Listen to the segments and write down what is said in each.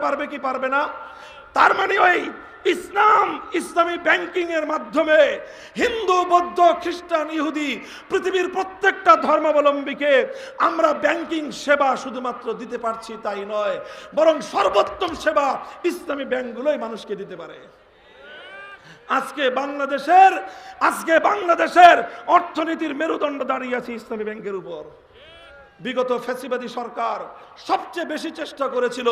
পারবে কি পারবে না? তার মানে ওই ইসলামী ব্যাংকিং এর মাধ্যমে হিন্দু, বৌদ্ধ, খ্রিস্টান, ইহুদি পৃথিবীর প্রত্যেকটা ধর্মাবলম্বীকে আমরা ব্যাংকিং সেবা শুধুমাত্র দিতে পারছি তাই নয়, বরং সর্বোত্তম সেবা ইসলামী ব্যাংকগুলোই মানুষকে দিতে পারে। আজকে বাংলাদেশের অর্থনীতির মেরুদণ্ড দাঁড়িয়ে আছে ইসলামী ব্যাংকের উপর। বিগত ফ্যাসিবাদী সরকার সবচেয়ে বেশি চেষ্টা করেছিল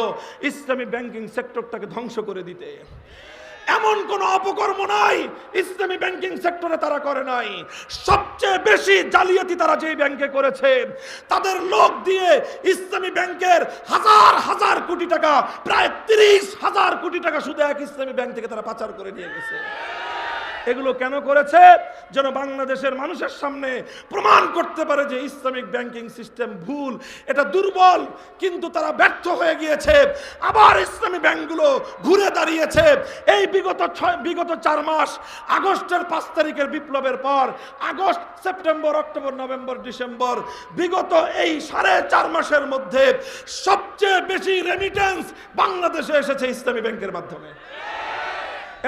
ইসলামী ব্যাংকিং সেক্টরটাকে ধ্বংস করে দিতে। এমন কোন অপকর্ম নাই ইসলামী ব্যাংকিং সেক্টরে তারা করে নাই। সবচেয়ে বেশি জালিয়াতি তারা যেই ব্যাংকে করেছে, তাদের লোক দিয়ে ইসলামী ব্যাংকের হাজার হাজার কোটি টাকা, প্রায় 30,000 কোটি টাকা শুধু এক ইসলামী ব্যাংক থেকে তারা পাচার করে নিয়ে গেছে। এগুলো কেন করেছে? যেন বাংলাদেশের মানুষের সামনে প্রমাণ করতে পারে যে ইসলামিক ব্যাংকিং সিস্টেম ভুল, এটা দুর্বল। কিন্তু তারা ব্যর্থ হয়ে গিয়েছে। আবার ইসলামী ব্যাংকগুলো ঘুরে দাঁড়িয়েছে। এই বিগত 4 মাস, আগস্টের 5 তারিখের বিপ্লবের পর, August, September, October, November, December, বিগত এই 4.5 মাসের মধ্যে সবচেয়ে বেশি রেমিটেন্স বাংলাদেশে এসেছে ইসলামী ব্যাংকের মাধ্যমে।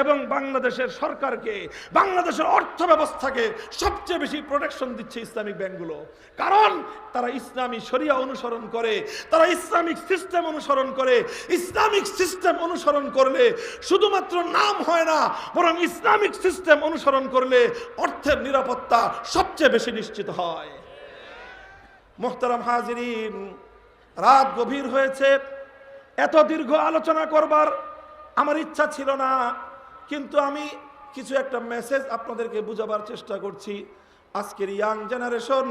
এবং বাংলাদেশের সরকারকে, বাংলাদেশের অর্থ ব্যবস্থাকে সবচেয়ে বেশি প্রোটেকশন দিচ্ছে ইসলামিক ব্যাংকগুলো। কারণ তারা ইসলামী শরিয়া অনুসরণ করে, তারা ইসলামিক সিস্টেম অনুসরণ করে। ইসলামিক সিস্টেম অনুসরণ করলে শুধুমাত্র নাম হয় না, বরং ইসলামিক সিস্টেম অনুসরণ করলে অর্থের নিরাপত্তা সবচেয়ে বেশি নিশ্চিত হয়। মুহতারাম হাজিরিন, রাত গভীর হয়েছে। এত দীর্ঘ আলোচনা করবার আমার ইচ্ছা ছিল না, কিন্তু আমি কিছু একটা মেসেজ আপনাদেরকে বুঝাবার চেষ্টা করছি। আজকের ইয়াং জেনারেশন,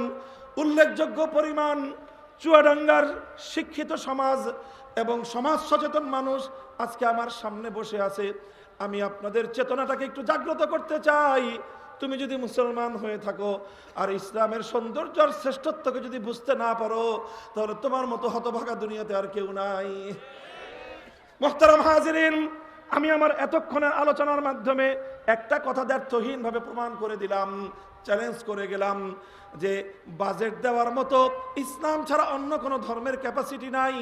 উল্লেখযোগ্য পরিমাণ চুয়াডাঙ্গার শিক্ষিত সমাজ এবং সমাজ সচেতন মানুষ আজকে আমার সামনে বসে আছে। আমি আপনাদের চেতনাটাকে একটু জাগ্রত করতে চাই। তুমি যদি মুসলমান হয়ে থাকো আর ইসলামের সৌন্দর্য আর শ্রেষ্ঠত্বকে যদি বুঝতে না পারো, তাহলে তোমার মতো হতভাগা দুনিয়াতে আর কেউ নাই। মুহতারাম হাজিরিন, আমি আমার এতক্ষণের আলোচনার মাধ্যমে একটা কথা দ্ব্যর্থহীনভাবে প্রমাণ করে দিলাম, চ্যালেঞ্জ করে গেলাম যে বাজেট দেওয়ার মতো ইসলাম ছাড়া অন্য কোনো ধর্মের ক্যাপাসিটি নাই।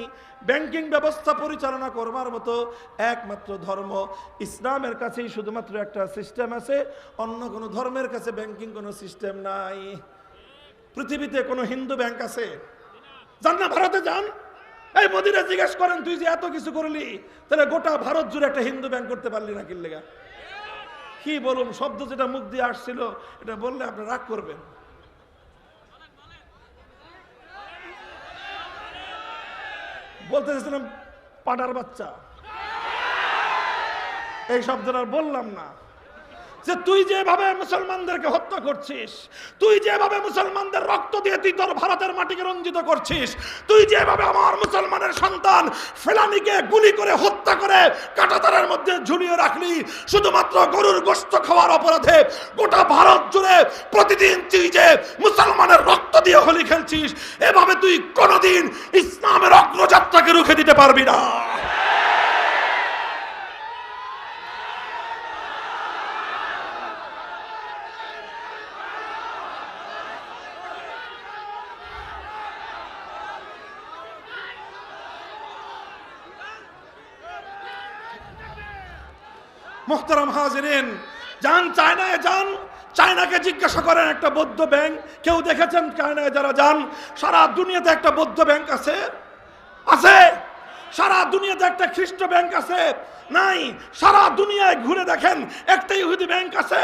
ব্যাংকিং ব্যবস্থা পরিচালনা করবার মতো একমাত্র ধর্ম ইসলামের কাছেই শুধুমাত্র একটা সিস্টেম আছে, অন্য কোনো ধর্মের কাছে ব্যাংকিং কোনো সিস্টেম নাই। পৃথিবীতে কোনো হিন্দু ব্যাংক আছে? যান না, ভারতে যান। এই মোদিরা জিজ্ঞেস করেন, তুই যে এত কিছু করলি, তাহলে গোটা ভারত জুড়ে একটা হিন্দু ব্যাংক করতে পারলি না কিল্লেগা? কি বলুন, শব্দ যেটা মুখ দিয়ে আসছিল এটা বললে আপনি রাগ করবেন। বলতে চাইছিলাম পাটার বাচ্চা, এই শব্দটা বললাম না। যে তুই যেভাবে মুসলমানদেরকে হত্যা করছিস, তুই যেভাবে মুসলমানদের রক্ত দিয়ে তুই তোর ভারতের মাটিকে রঞ্জিত করছিস, তুই যেভাবে আমার মুসলমানের সন্তান ফেলানিকে গুলি করে হত্যা করে কাঁটাতারের মধ্যে ঝুলিয়ে রাখলি শুধুমাত্র গরুর গোশত খাওয়ার অপরাধে, গোটা ভারত জুড়ে প্রতিদিন তুই যে মুসলমানের রক্ত দিয়ে হোলি খেলছিস, এভাবে তুই কোনোদিন ইসলামের অগ্রযাত্রাকে রুখে দিতে পারবি না। মুহতারাম হাজিরিন, যান চায়নায় যান, চায়নাকে জিজ্ঞাসা করেন একটা বৌদ্ধ ব্যাংক কেউ দেখেছেন? চায়নায় যারা যান, সারা দুনিয়াতে একটা বৌদ্ধ ব্যাংক আছে? আছে? সারা দুনিয়াতে একটা খ্রিস্ট ব্যাংক আছে? নাই। সারা দুনিয়ায় ঘুরে দেখেন, একটা ইহুদি ব্যাংক আছে?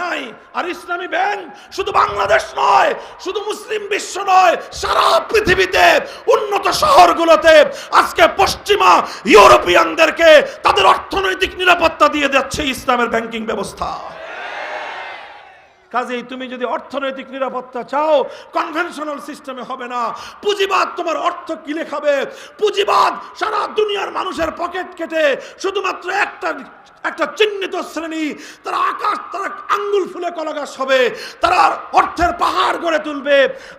নাই। আর ইসলামী ব্যাংক শুধু বাংলাদেশ নয়, শুধু মুসলিম বিশ্ব নয়, সারা পৃথিবীতে উন্নত শহরগুলোতে আজকে পশ্চিমা ইউরোপিয়ানদেরকে তাদের অর্থনৈতিক নিরাপত্তা দিয়ে যাচ্ছে ইসলামের ব্যাংকিং ব্যবস্থা। কাজেই তুমি যদি অর্থনৈতিক নিরাপত্তা চাও, কনভেনশনাল সিস্টেমে হবে না। পুঁজিবাদ তোমার অর্থ কিনে খাবে। পুঁজিবাদ সারা দুনিয়ার মানুষের পকেট কেটে শুধুমাত্র একটা চিহ্নিত শ্রেণী, তারা আঙ্গুল ফুলে কলাগাছ হবে, তারা অর্থের পাহাড় গড়ে তুলবে।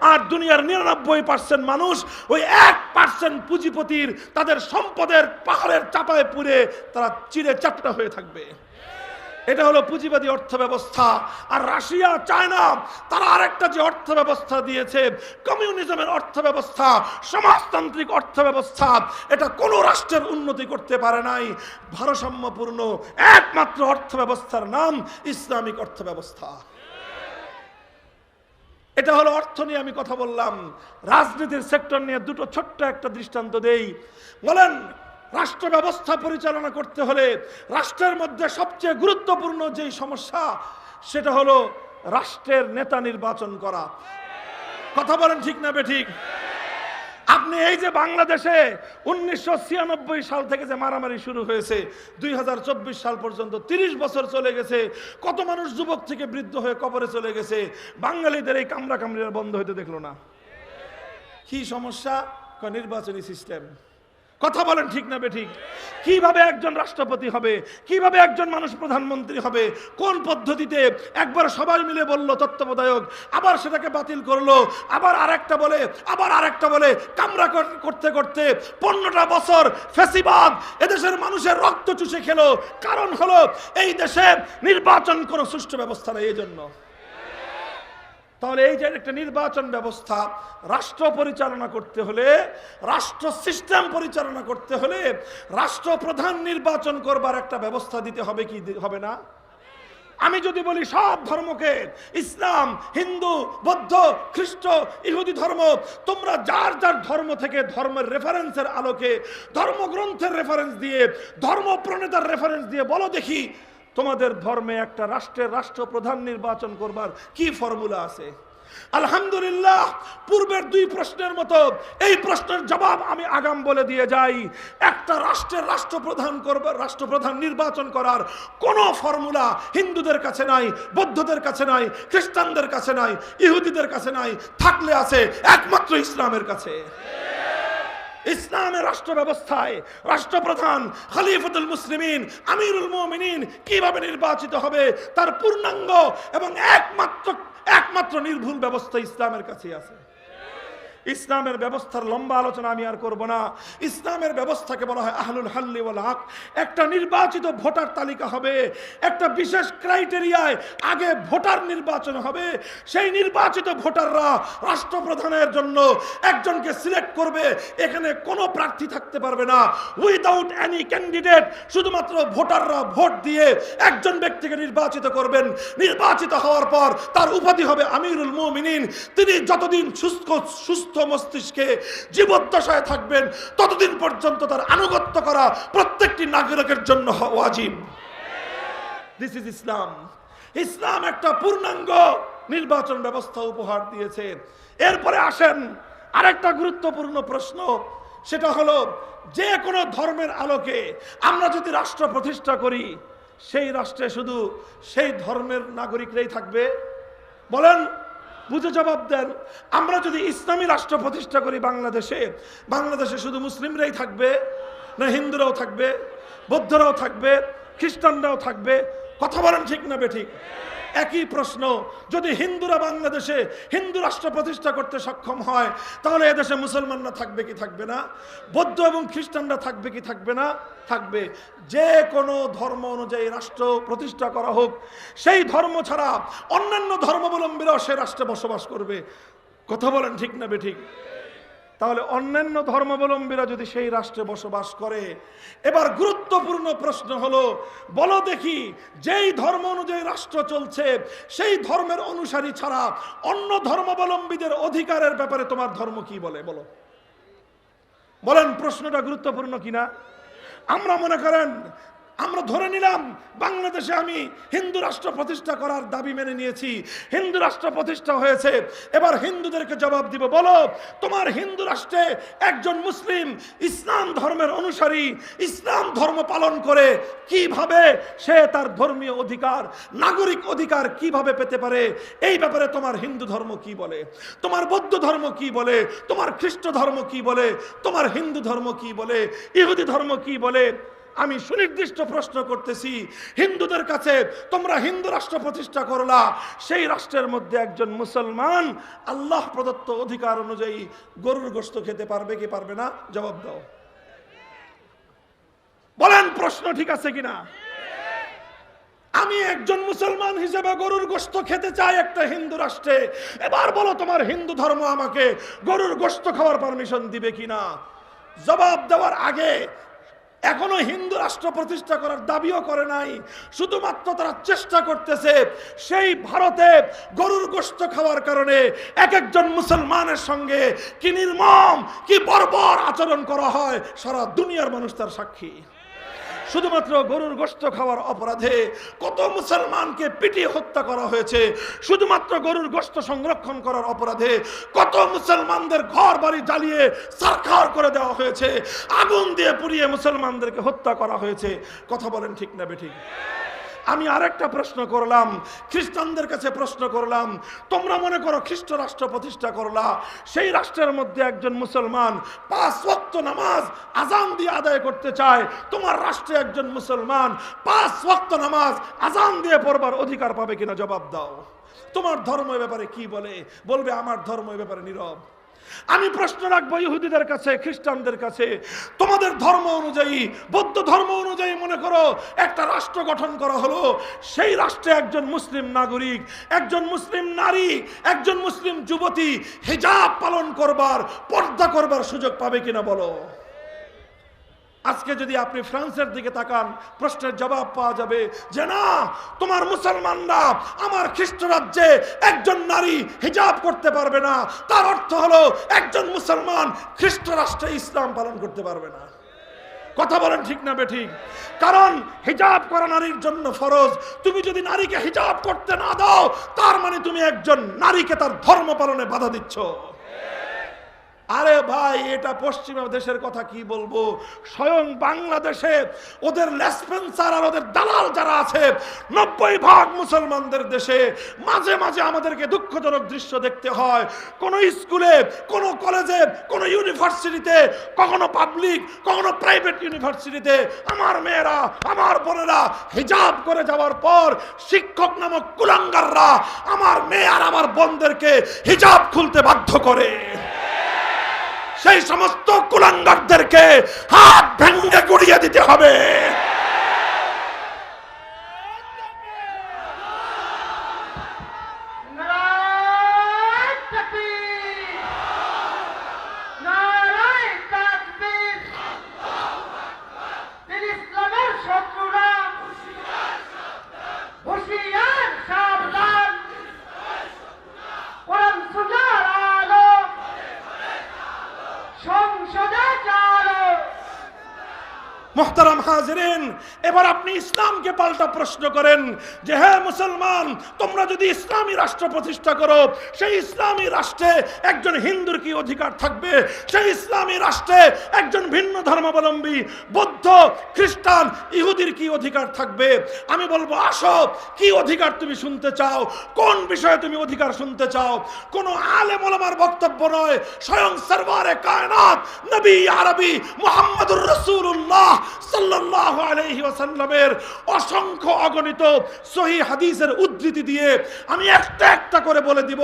আর দুনিয়ার 99% মানুষ ওই 1% পুঁজিপতির তাদের সম্পদের পাহাড়ের চাপায় পুড়ে তারা চিরে চাপটা হয়ে থাকবে। এটা হলো পুঁজিবাদী অর্থ ব্যবস্থা। আর রাশিয়া, চায়না তারা আরেকটা যে অর্থ ব্যবস্থা দিয়েছে, কমিউনিজমের অর্থ ব্যবস্থা, সমাজতান্ত্রিক অর্থ ব্যবস্থা, এটা কোনো রাষ্ট্রের উন্নতি করতে পারে নাই। ভারসাম্যপূর্ণ একমাত্র অর্থ ব্যবস্থার নাম ইসলামিক অর্থ ব্যবস্থা। এটা হলো অর্থ নিয়ে আমি কথা বললাম। রাজনীতির সেক্টর নিয়ে দুটো ছোট্ট একটা দৃষ্টান্ত দেই। বলেন, রাষ্ট্র ব্যবস্থা পরিচালনা করতে হলে রাষ্ট্রের মধ্যে সবচেয়ে গুরুত্বপূর্ণ যেই সমস্যা, সেটা হলো রাষ্ট্রের নেতা নির্বাচন করা। কথা বলেন ঠিক না বেঠিক? আপনি এই যে বাংলাদেশে 1996 সাল থেকে যে মারামারি শুরু হয়েছে, 2024 সাল পর্যন্ত 30 বছর চলে গেছে, কত মানুষ যুবক থেকে বৃদ্ধ হয়ে কবরে চলে গেছে, বাঙালিদের এই কামড়া কামড়িরা বন্ধ হইতে দেখলো না। কি সমস্যা? নির্বাচনী সিস্টেম। কথা বলেন ঠিক না বেঠিক? কিভাবে একজন রাষ্ট্রপতি হবে, কিভাবে একজন মানুষ প্রধানমন্ত্রী হবে, কোন পদ্ধতিতে? একবার সবাই মিলে বলল তত্ত্বাবধায়ক, আবার সেটাকে বাতিল করলো, আবার আরেকটা বলে, আবার আরেকটা বলে, কামরা করতে করতে 15টা বছর ফ্যাসিবাদ এদেশের মানুষের রক্ত চুষে খেলো। কারণ হলো এই দেশে নির্বাচন কোনো সুষ্ঠু ব্যবস্থা নেই। এই জন্য তাহলে এই যে একটা নির্বাচন ব্যবস্থা, রাষ্ট্র পরিচালনা করতে হলে, রাষ্ট্র সিস্টেম পরিচালনা করতে হলে রাষ্ট্রপ্রধান নির্বাচন করবার একটা ব্যবস্থা দিতে হবে কি হবে না? আমি যদি বলি সব ধর্মকে, ইসলাম, হিন্দু, বৌদ্ধ, খ্রিস্ট, ইহুদি ধর্ম, তোমরা যার যার ধর্ম থেকে ধর্মের রেফারেন্সের আলোকে, ধর্মগ্রন্থের রেফারেন্স দিয়ে, ধর্ম প্রণেতার রেফারেন্স দিয়ে বলো দেখি তোমাদের ধর্মে একটা রাষ্ট্রের রাষ্ট্রপ্রধান নির্বাচন করবার কি ফর্মুলা আছে? আলহামদুলিল্লাহ, পূর্বের দুই প্রশ্নের মতো এই প্রশ্নের জবাব আমি আগাম বলে দিয়ে যাই। একটা রাষ্ট্রের রাষ্ট্রপ্রধান নির্বাচন করার কোনো ফর্মুলা হিন্দুদের কাছে নাই, বৌদ্ধদের কাছে নাই, খ্রিস্টানদের কাছে নাই, ইহুদিদের কাছে নাই। থাকলে আছে একমাত্র ইসলামের কাছে। ইসলামের রাষ্ট্র ব্যবস্থায় রাষ্ট্রপ্রধান খলিফাতুল মুসলিমিন, আমিরুল মুমিনিন কিভাবে নির্বাচিত হবে তার পূর্ণাঙ্গ এবং একমাত্র নির্ভুল ব্যবস্থা ইসলামের কাছে আছে। ইসলামের ব্যবস্থার লম্বা আলোচনা আমি আর করব না। ইসলামের ব্যবস্থাকে বলা হয় আহলুল হাল্লি ওয়াল আকদ। একটা নির্বাচিত ভোটার তালিকা হবে, একটা বিশেষ ক্রাইটেরিয়ায় আগে ভোটার নির্বাচন হবে। সেই নির্বাচিত ভোটাররা রাষ্ট্রপ্রধানের জন্য একজনকে সিলেক্ট করবে। এখানে কোনো প্রার্থী থাকতে পারবে না, উইদাউট এনি ক্যান্ডিডেট। শুধুমাত্র ভোটাররা ভোট দিয়ে একজন ব্যক্তিকে নির্বাচিত করবেন। নির্বাচিত হওয়ার পর তার উপাধি হবে আমিরুল মুমিনিন। তিনি যতদিন সুস্থ মস্তিষ্কে জীবদ্দশায় থাকবেন ততদিন পর্যন্ত তার আনুগত্য করা প্রত্যেকটি নাগরিকের জন্য ওয়াজিব। দিস ইজ ইসলাম। ইসলাম একটা পূর্ণাঙ্গ নির্বাচন ব্যবস্থা উপহার দিয়েছে। এরপরে আসেন আরেকটা গুরুত্বপূর্ণ প্রশ্ন, সেটা হলো যে কোনো ধর্মের আলোকে আমরা যদি রাষ্ট্র প্রতিষ্ঠা করি, সেই রাষ্ট্রে শুধু সেই ধর্মের নাগরিকরাই থাকবে? বলেন, বুঝে জবাব দেন। আমরা যদি ইসলামী রাষ্ট্র প্রতিষ্ঠা করি বাংলাদেশে শুধু মুসলিমরাই থাকবে, না হিন্দুরাও থাকবে, বৌদ্ধরাও থাকবে, খ্রিস্টানরাও থাকবে? কথা বলেন ঠিক না বেঠিক? একই প্রশ্ন, যদি হিন্দুরা বাংলাদেশে হিন্দু রাষ্ট্র প্রতিষ্ঠা করতে সক্ষম হয়, তাহলে এদেশে মুসলমানরা থাকবে কি থাকবে না? বৌদ্ধ এবং খ্রিস্টানরা থাকবে কি থাকবে না? থাকবে। যে কোনো ধর্ম অনুযায়ী রাষ্ট্র প্রতিষ্ঠা করা হোক, সেই ধর্ম ছাড়া অন্যান্য ধর্মাবলম্বীরাও সে রাষ্ট্রে বসবাস করবে। কথা বলেন ঠিক না বেঠিক? তাহলে অন্যান্য ধর্মাবলম্বীরা যদি সেই রাষ্ট্রে বসবাস করে, এবার গুরুত্বপূর্ণ প্রশ্ন হলো, বলো দেখি যেই ধর্ম অনুযায়ী রাষ্ট্র চলছে সেই ধর্মের অনুসারী ছাড়া অন্য ধর্মাবলম্বীদের অধিকারের ব্যাপারে তোমার ধর্ম কি বলে? বলেন, প্রশ্নটা গুরুত্বপূর্ণ কিনা? আমরা মনে করেন, আমরা ধরে নিলাম বাংলাদেশে আমি হিন্দু রাষ্ট্র প্রতিষ্ঠা করার দাবি মেনে নিয়েছি, হিন্দু রাষ্ট্র প্রতিষ্ঠা হয়েছে। এবার হিন্দুদেরকে জবাব দিব, বলো তোমার হিন্দু রাষ্ট্রে একজন মুসলিম ইসলাম ধর্মের অনুসারী ইসলাম ধর্ম পালন করে কিভাবে সে তার ধর্মীয় অধিকার, নাগরিক অধিকার কিভাবে পেতে পারে? এই ব্যাপারে তোমার হিন্দু ধর্ম কি বলে, তোমার বৌদ্ধ ধর্ম কি বলে, তোমার খ্রিস্ট ধর্ম কি বলে, তোমার হিন্দু ধর্ম কি বলে, ইহুদি ধর্ম কি বলে? আমি সুনির্দিষ্ট প্রশ্ন করতেছি, হিন্দুদের কাছে তোমরা হিন্দু রাষ্ট্র প্রতিষ্ঠা করলা, সেই রাষ্ট্রের মধ্যে একজন মুসলমান আল্লাহ প্রদত্ত অধিকার অনুযায়ী গরুর গোশত খেতে পারবে কি পারবে না? জবাব দাও। বলেন, প্রশ্ন ঠিক আছে কিনা? আমি একজন মুসলমান হিসেবে গরুর গোশত খেতে চাই একটা হিন্দু রাষ্ট্রে। এবার বলো তোমার হিন্দু ধর্ম আমাকে গরুর গোশত খাওয়ার পারমিশন দিবে কিনা? জবাব দেওয়ার আগে এখনো হিন্দু রাষ্ট্র প্রতিষ্ঠা করার দাবিও করে নাই, শুধুমাত্র তারা চেষ্টা করতেছে সেই ভারতে গরুর গোশত খাওয়ার কারণে এক একজন মুসলমানের সঙ্গে কি নির্মম কি বর্বর আচরণ করা হয় সারা দুনিয়ার মানুষ তার সাক্ষী। শুধুমাত্র গরুর গোশত খাওয়ার অপরাধে কত মুসলমানকে পিটিয়ে হত্যা করা হয়েছে, শুধুমাত্র গরুর গোশত সংরক্ষণ করার অপরাধে কত মুসলমানদের ঘর বাড়ি জ্বালিয়ে সারখার করে দেওয়া হয়েছে, আগুন দিয়ে পুড়িয়ে মুসলমানদেরকে হত্যা করা হয়েছে। কথা বলেন ঠিক না বেঠিক? আমি আরেকটা প্রশ্ন করলাম, খ্রিস্টানদের কাছে প্রশ্ন করলাম, তোমরা মনে করো খ্রিস্ট রাষ্ট্র প্রতিষ্ঠা করলা, সেই রাষ্ট্রের মধ্যে একজন মুসলমান 5 ওয়াক্ত নামাজ আজান দিয়ে আদায় করতে চায়, তোমার রাষ্ট্রে একজন মুসলমান 5 ওয়াক্ত নামাজ আজান দিয়ে পড়বার অধিকার পাবে কিনা? জবাব দাও। তোমার ধর্ম এ ব্যাপারে কি বলে? বলবে আমার ধর্ম এ ব্যাপারে নীরব। আমি প্রশ্ন রাখবো ইহুদিদের কাছে, খ্রিস্টানদের কাছে, তোমাদের ধর্ম অনুযায়ী, বৌদ্ধ ধর্ম অনুযায়ী মনে করো একটা রাষ্ট্র গঠন করা হলো, সেই রাষ্ট্রে একজন মুসলিম নাগরিক, একজন মুসলিম নারী, একজন মুসলিম যুবতী হিজাব পালন করবার, পর্দা করবার সুযোগ পাবে কিনা বলো? আজকে যদি আপনি ফ্রান্সের দিকে তাকান, প্রশ্নের জবাব পাওয়া যাবে যে না, তোমার মুসলমানরা আমার খ্রিস্ট রাজ্যে একজন নারী হিজাব করতে পারবে না, তার অর্থ হলো একজন মুসলমান খ্রিস্ট রাষ্ট্রে ইসলাম পালন করতে পারবে না। কথা বলেন ঠিক না বেঠিক? কারণ হিজাব করা নারীর জন্য ফরজ। তুমি যদি নারীকে হিজাব করতে না দাও, তার মানে তুমি একজন নারীকে তার ধর্ম পালনে বাধা দিচ্ছ। আরে ভাই, এটা পশ্চিমা দেশের কথা কি বলবো, স্বয়ং বাংলাদেশে ওদের লেসপেন্সার আর ওদের দালাল যারা আছে 90% মুসলমানদের দেশে। মাঝে মাঝে আমাদেরকে দুঃখজনক দৃশ্য দেখতে হয়, কোন স্কুলে, কোন কলেজে, কোন ইউনিভার্সিটিতে, কখনো পাবলিক, কখনো প্রাইভেট ইউনিভার্সিটিতে আমার মেয়েরা, আমার বোনেরা হিজাব করে যাওয়ার পর শিক্ষক নামক কুলাঙ্গাররা আমার মেয়ে আর আমার বোনদেরকে হিজাব খুলতে বাধ্য করে। সেই সমস্ত কুলাঙ্গারদেরকে হাত ভেঙে গুড়িয়ে দিতে হবে। মোহতারাম হাজিরিন, এবার আপনি ইসলামকে পাল্টা প্রশ্ন করেন যে হ্যাঁ মুসলমান, তোমরা যদি ইসলামী রাষ্ট্র প্রতিষ্ঠা করো, সেই ইসলামী রাষ্ট্রে একজন হিন্দুর কি অধিকার থাকবে? সেই ইসলামী রাষ্ট্রে একজন ভিন্ন ধর্মাবলম্বী বৌদ্ধ, খ্রিস্টান, ইহুদির কি অধিকার থাকবে? আমি বলবো আসো, কি অধিকার তুমি শুনতে চাও? কোন বিষয়ে তুমি অধিকার শুনতে চাও? কোন আলেম ওলামার বক্তব্য নয়, স্বয়ং সরওয়ারে কায়নাত নবী আরবি মুহাম্মদুর রাসূলুল্লাহ সাল্লাল্লাহু আলাইহি ওয়াসাল্লামের অসংখ্য অগণিত সহিহ হাদিসের উদ্ধৃতি দিয়ে আমি একটা একটা করে বলে দিব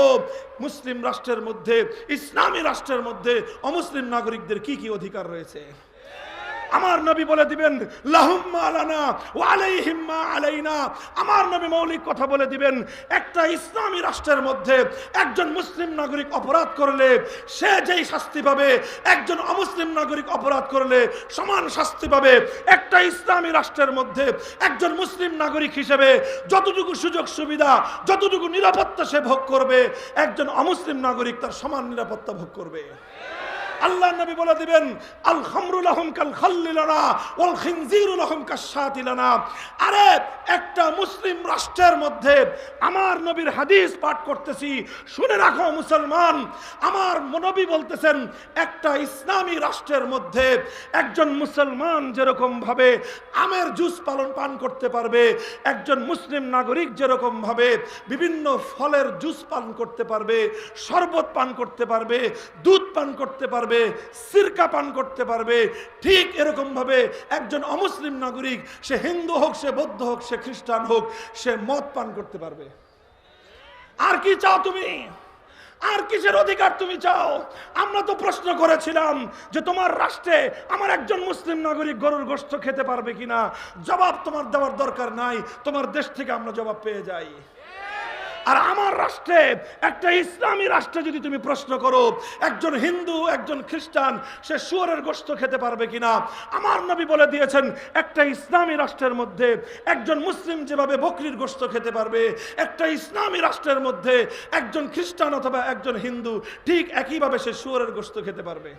মুসলিম রাষ্ট্রের মধ্যে, ইসলামী রাষ্ট্রের মধ্যে অমুসলিম নাগরিকদের কি কি অধিকার রয়েছে। আমার নবী বলে দিবেন লাহুম মা লানা ওয়া আলাইহিম মা আলাইনা। আমার নবী মৌলিক কথা বলে দিবেন, একটা ইসলামী রাষ্ট্রের মধ্যে একজন মুসলিম নাগরিক অপরাধ করলে সে যেই শাস্তি পাবে, একজন অমুসলিম নাগরিক অপরাধ করলে সমান শাস্তি পাবে। একটা ইসলামী রাষ্ট্রের মধ্যে একজন মুসলিম নাগরিক হিসেবে যতটুকু সুযোগ সুবিধা, যতটুকু নিরাপত্তা সে ভোগ করবে, একজন অমুসলিম নাগরিক তার সমান নিরাপত্তা ভোগ করবে। আল্লাহ নবী বলে দিবেন আল খামরু লাহুম কাল খাল্লি লানা ওয়াল খিনজিরু লাহুম কাশশাতি লানা। আরে একটা মুসলিম রাষ্ট্রের মধ্যে আমার নবীর হাদিস পাঠ করতেছি, শুনে রাখো মুসলমান, আমার নবী বলতেছেন একটা ইসলামী রাষ্ট্রের মধ্যে একজন মুসলমান যেরকম ভাবে আমের জুস পান করতে পারবে, একজন মুসলিম নাগরিক যেরকম ভাবে বিভিন্ন ফলের জুস পান করতে পারবে, শরবত পান করতে পারবে, দুধ পান করতে পারবে, সিরকা পান করতে পারবে, ঠিক এরকম ভাবে একজন অমুসলিম নাগরিক, সে হিন্দু হোক, সে বৌদ্ধ হোক, সে খ্রিস্টান হোক, সে মদ পান করতে পারবে। আর কি চাও তুমি? আর কিসের অধিকার তুমি চাও? আমরা তো প্রশ্ন করেছিলাম যে তোমার রাষ্ট্রে আমার একজন মুসলিম নাগরিক গরুর গোশত খেতে পারবে কিনা। জবাব তোমার দেওয়ার দরকার নাই, তোমার দেশ থেকে আমরা জবাব পেয়ে যাই। আর আমার রাষ্ট্রে, একটা ইসলামী রাষ্ট্রে যদি তুমি প্রশ্ন করো একজন হিন্দু একজন খ্রিস্টান সে শুয়োরের গোশত খেতে পারবে কিনা, আমার নবী বলে দিয়েছেন একটা ইসলামী রাষ্ট্রের মধ্যে একজন মুসলিম যেভাবে বকরির গোশত খেতে পারবে, একটা ইসলামী রাষ্ট্রের মধ্যে একজন খ্রিস্টান অথবা একজন হিন্দু ঠিক একইভাবে সে শুয়োরের গোশত খেতে পারবে।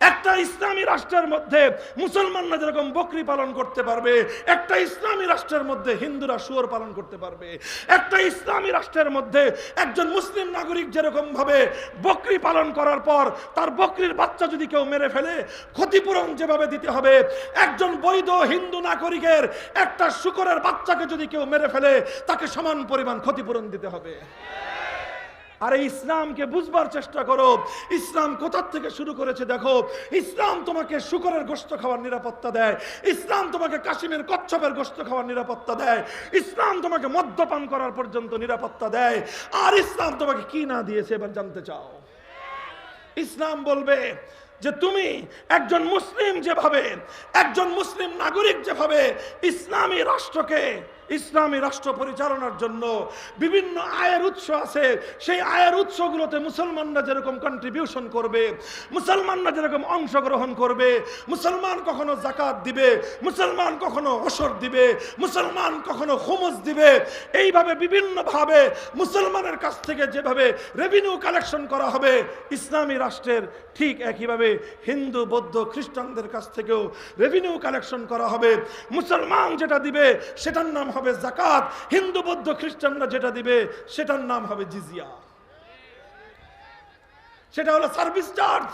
একটা ইসলামী রাষ্ট্রের মধ্যে মুসলমানরা যেরকম বকরি পালন করতে পারবে, একটা ইসলামী রাষ্ট্রের মধ্যে হিন্দুরা শুয়োর পালন করতে পারবে। একটা ইসলামী রাষ্ট্রের মধ্যে একজন মুসলিম নাগরিক যেরকম ভাবে বকরি পালন করার পর তার বকরির বাচ্চা যদি কেউ মেরে ফেলে ক্ষতিপূরণ যেভাবে দিতে হবে, একজন বৈধ হিন্দু নাগরিকের একটা শূকরের বাচ্চাকে যদি কেউ মেরে ফেলে তাকে সমান পরিমাণ ক্ষতিপূরণ দিতে হবে। আরে ইসলামকে বুঝবার চেষ্টা করো, ইসলাম কোথা থেকে শুরু করেছে দেখো। ইসলাম তোমাকে শূকরের গোশত খাওয়ার নিরাপত্তা দেয়, ইসলাম তোমাকে কাশিমের কচ্ছপের গোশত খাওয়ার নিরাপত্তা দেয়, ইসলাম তোমাকে মদ্যপান করার পর্যন্ত নিরাপত্তা দেয়। আর ইসলাম তোমাকে কি না দিয়েছে এবার জানতে চাও? ইসলাম বলবে যে তুমি একজন মুসলিম যেভাবে, একজন মুসলিম নাগরিক যেভাবে ইসলামী রাষ্ট্রকে, ইসলামী রাষ্ট্র পরিচালনার জন্য বিভিন্ন আয়ের উৎস আছে, সেই আয়ের উৎসগুলোতে মুসলমানরা যেরকম কন্ট্রিবিউশন করবে, মুসলমানরা যেরকম অংশগ্রহণ করবে, মুসলমান কখনো যাকাত দিবে, মুসলমান কখনো ওশর দিবে, মুসলমান কখনো খুমুস দিবে, এইভাবে বিভিন্নভাবে মুসলমানের কাছ থেকে যেভাবে রেভিনিউ কালেকশন করা হবে ইসলামী রাষ্ট্রের ঠিক একইভাবে হিন্দু বৌদ্ধ খ্রিস্টানদের কাছ থেকেও রেভিনিউ কালেকশন করা হবে। মুসলমান যেটা দিবে সেটার নাম হবে যাকাত, হিন্দু বৌদ্ধ খ্রিস্টানরা যেটা দিবে সেটার নাম হবে জিজিয়া, সেটা হলো সার্ভিস চার্জ।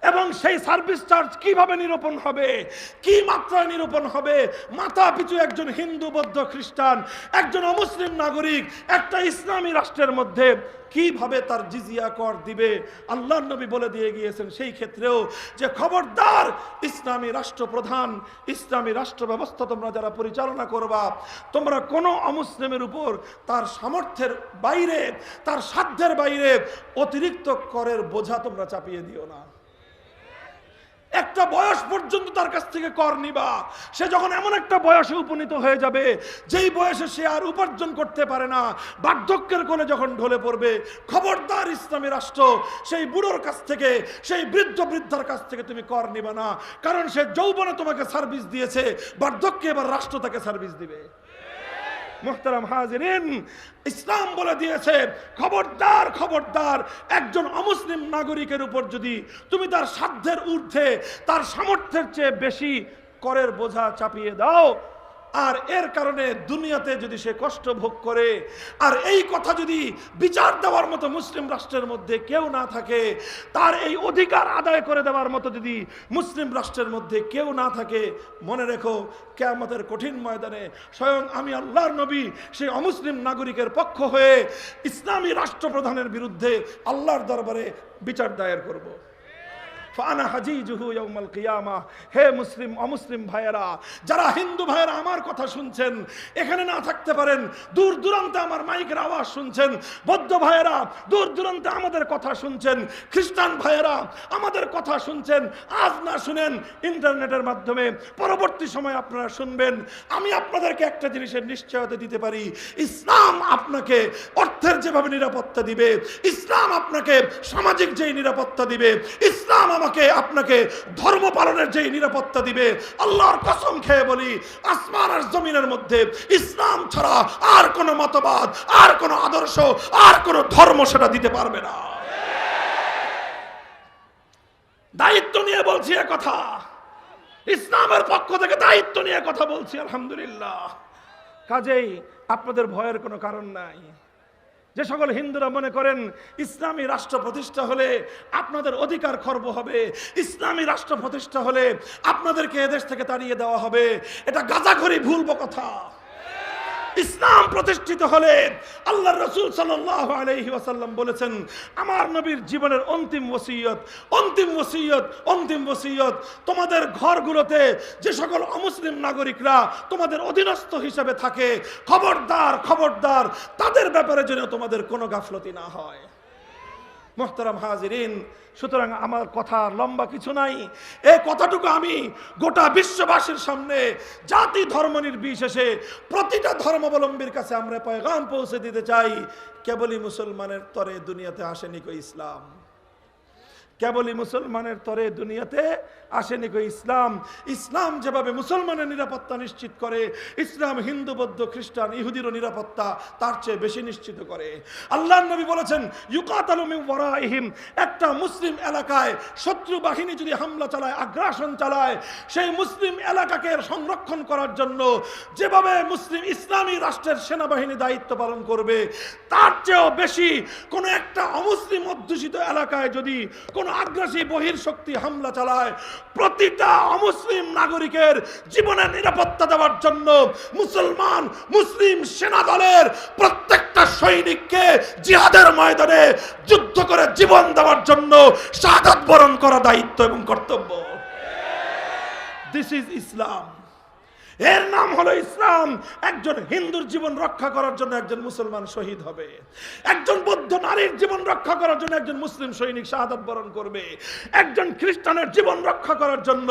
এবং সেই সার্ভিস চার্জ কিভাবে নিরূপণ হবে, কি মাত্রায় নিরূপণ হবে, মাথা পিছু একজন হিন্দু বৌদ্ধ খ্রিস্টান একজন অমুসলিম নাগরিক একটা ইসলামী রাষ্ট্রের মধ্যে কিভাবে তার জিজিয়া কর দিবে আল্লাহর নবী বলে দিয়ে গিয়েছেন সেই ক্ষেত্রেও যে খবরদার ইসলামী রাষ্ট্রপ্রধান, ইসলামী রাষ্ট্র ব্যবস্থা তোমরা যারা পরিচালনা করবা, তোমরা কোনো অমুসলিমের উপর তার সামর্থ্যের বাইরে, তার সাধ্যের বাইরে অতিরিক্ত করের বোঝা তোমরা চাপিয়ে দিও না। একটা বয়স পর্যন্ত তার কাছ থেকে কর নিবা, সে যখন এমন একটা বয়সে উপনীত হয়ে যাবে যেই বয়সে সে আর উপার্জন করতে পারে না, বার্ধক্যের কোলে যখন ঢলে পড়বে, খবরদার ইসলামী রাষ্ট্র সেই বুড়োর কাছ থেকে, সেই বৃদ্ধ বৃদ্ধার কাছ থেকে তুমি কর নিবা না, কারণ সে যৌবনে তোমাকে সার্ভিস দিয়েছে, বার্ধক্যে এবার রাষ্ট্র তাকে সার্ভিস দিবে। মুহতারাম হাজিরিন, ইসলাম বলে দিয়েছে খবরদার খবরদার একজন অমুসলিম নাগরিকের উপর যদি তুমি তার সাধ্যের ঊর্ধ্বে, তার সামর্থ্যের চেয়ে বেশি করের বোঝা চাপিয়ে দাও, আর এর কারণে দুনিয়াতে যদি সে কষ্ট ভোগ করে, আর এই কথা যদি বিচার দেওয়ার মতো মুসলিম রাষ্ট্রের মধ্যে কেউ না থাকে, তার এই অধিকার আদায় করে দেওয়ার মতো যদি মুসলিম রাষ্ট্রের মধ্যে কেউ না থাকে, মনে রেখো কিয়ামতের কঠিন ময়দানে স্বয়ং আমি আল্লাহর নবী সেই অমুসলিম নাগরিকের পক্ষ হয়ে ইসলামী রাষ্ট্রপ্রধানের বিরুদ্ধে আল্লাহর দরবারে বিচার দায়ের করব। ফানা হাজিজুহু ইয়াউমাল কিয়ামাহ। হে মুসলিম অমুসলিম ভাইয়েরা, যারা হিন্দু ভাইয়েরা আমার কথা শুনছেন, এখানে না থাকতে পারেন, দূর দূরান্তে আমার মাইকের আওয়াজ শুনছেন, বৌদ্ধ ভাইয়েরা দূর দূরান্তে আমাদের কথা শুনছেন, খ্রিস্টান ভাইয়েরা আমাদের কথা শুনছেন, আজ না শুনেন ইন্টারনেটের মাধ্যমে পরবর্তী সময় আপনারা শুনবেন। আমি আপনাদেরকে একটা জিনিসের নিশ্চয়তা দিতে পারি, ইসলাম আপনাকে অর্থের যেভাবে নিরাপত্তা দিবে, ইসলাম আপনাকে সামাজিক যেই নিরাপত্তা দিবে, ইসলাম আপনাকে ধর্ম পালনের যে নিরাপত্তা দিবে, আল্লাহর কসম খেয়ে বলি আসমান আর জমিনের মধ্যে ইসলাম ছাড়া আর কোন মতবাদ, আর কোন আদর্শ, আর কোন ধর্ম সেটা দিতে পারবে না। দায়িত্ব নিয়ে বলছি কথা, ইসলামের পক্ষ থেকে দায়িত্ব নিয়ে কথা বলছি আলহামদুলিল্লাহ। কাজেই আপনাদের ভয়ের কোনো কারণ নাই। যে সকল হিন্দুরা মনে করেন ইসলামী রাষ্ট্র প্রতিষ্ঠা হলে আপনাদের অধিকার খর্ব হবে, ইসলামী রাষ্ট্র প্রতিষ্ঠা হলে আপনাদেরকে এদেশ থেকে তাড়িয়ে দেওয়া হবে, এটা গাঁজাখড়ি ভুলব কথা। ইসলাম প্রতিষ্ঠিত হলে আল্লাহর রাসূল সাল্লাল্লাহু আলাইহি ওয়াসাল্লাম বলেছেন, আমার নবীর জীবনের অন্তিম ওসিয়ত, তোমাদের ঘরগুলোতে যে সকল অমুসলিম নাগরিকরা তোমাদের অধীনস্থ হিসেবে থাকে, খবরদার তাদের ব্যাপারে যেন তোমাদের কোনো গাফলতি না হয়। মুহতারাম হাজিরিন, সুতরাং আমার কথা লম্বা কিছু নাই, এই কথাটুকু আমি গোটা বিশ্ববাসীর সামনে জাতি ধর্ম নির্বিশেষে প্রতিটা ধর্মাবলম্বীর কাছে আমরা পয়গাম পৌঁছে দিতে চাই। কেবলই মুসলমানের তরে দুনিয়াতে আসেনি কো ইসলাম, কেবলই মুসলমানের তরে দুনিয়াতে আসেনি কো ইসলাম। ইসলাম যেভাবে মুসলমানের নিরাপত্তা নিশ্চিত করে, ইসলাম হিন্দু বৌদ্ধ খ্রিস্টান ইহুদিরও নিরাপত্তা তার চেয়ে বেশি নিশ্চিত করে। আল্লাহর নবী বলেছেন, ইউকাতালু মিন ওয়ারাইহিম, একটা মুসলিম এলাকায় শত্রু বাহিনী যদি হামলা চালায়, আগ্রাসন চালায়, সেই মুসলিম এলাকাকে সংরক্ষণ করার জন্য যেভাবে মুসলিম ইসলামী রাষ্ট্রের সেনাবাহিনী দায়িত্ব পালন করবে, তার চেয়েও বেশি কোন একটা অমুসলিম অধ্যুষিত এলাকায় যদি কোন আগ্রাসী বহির্শক্তি হামলা চালায়, প্রতিটা অমুসলিম নাগরিকের জীবনের নিরাপত্তা দেওয়ার জন্য মুসলিম সেনা দলের প্রত্যেকটা সৈনিককে জিহাদের ময়দানে যুদ্ধ করে জীবন দেওয়ার জন্য শাহাদাত বরণ করা দায়িত্ব এবং কর্তব্য। দিস ইজ ইসলাম, এর নাম হলো ইসলাম। একজন হিন্দুর জীবন রক্ষা করার জন্য একজন মুসলমান শহীদ হবে, একজন বৌদ্ধ নারীর জীবন রক্ষা করার জন্য একজন মুসলিম সৈনিক শাহাদাত বরণ করবে, একজন খ্রিস্টানের জীবন রক্ষা করার জন্য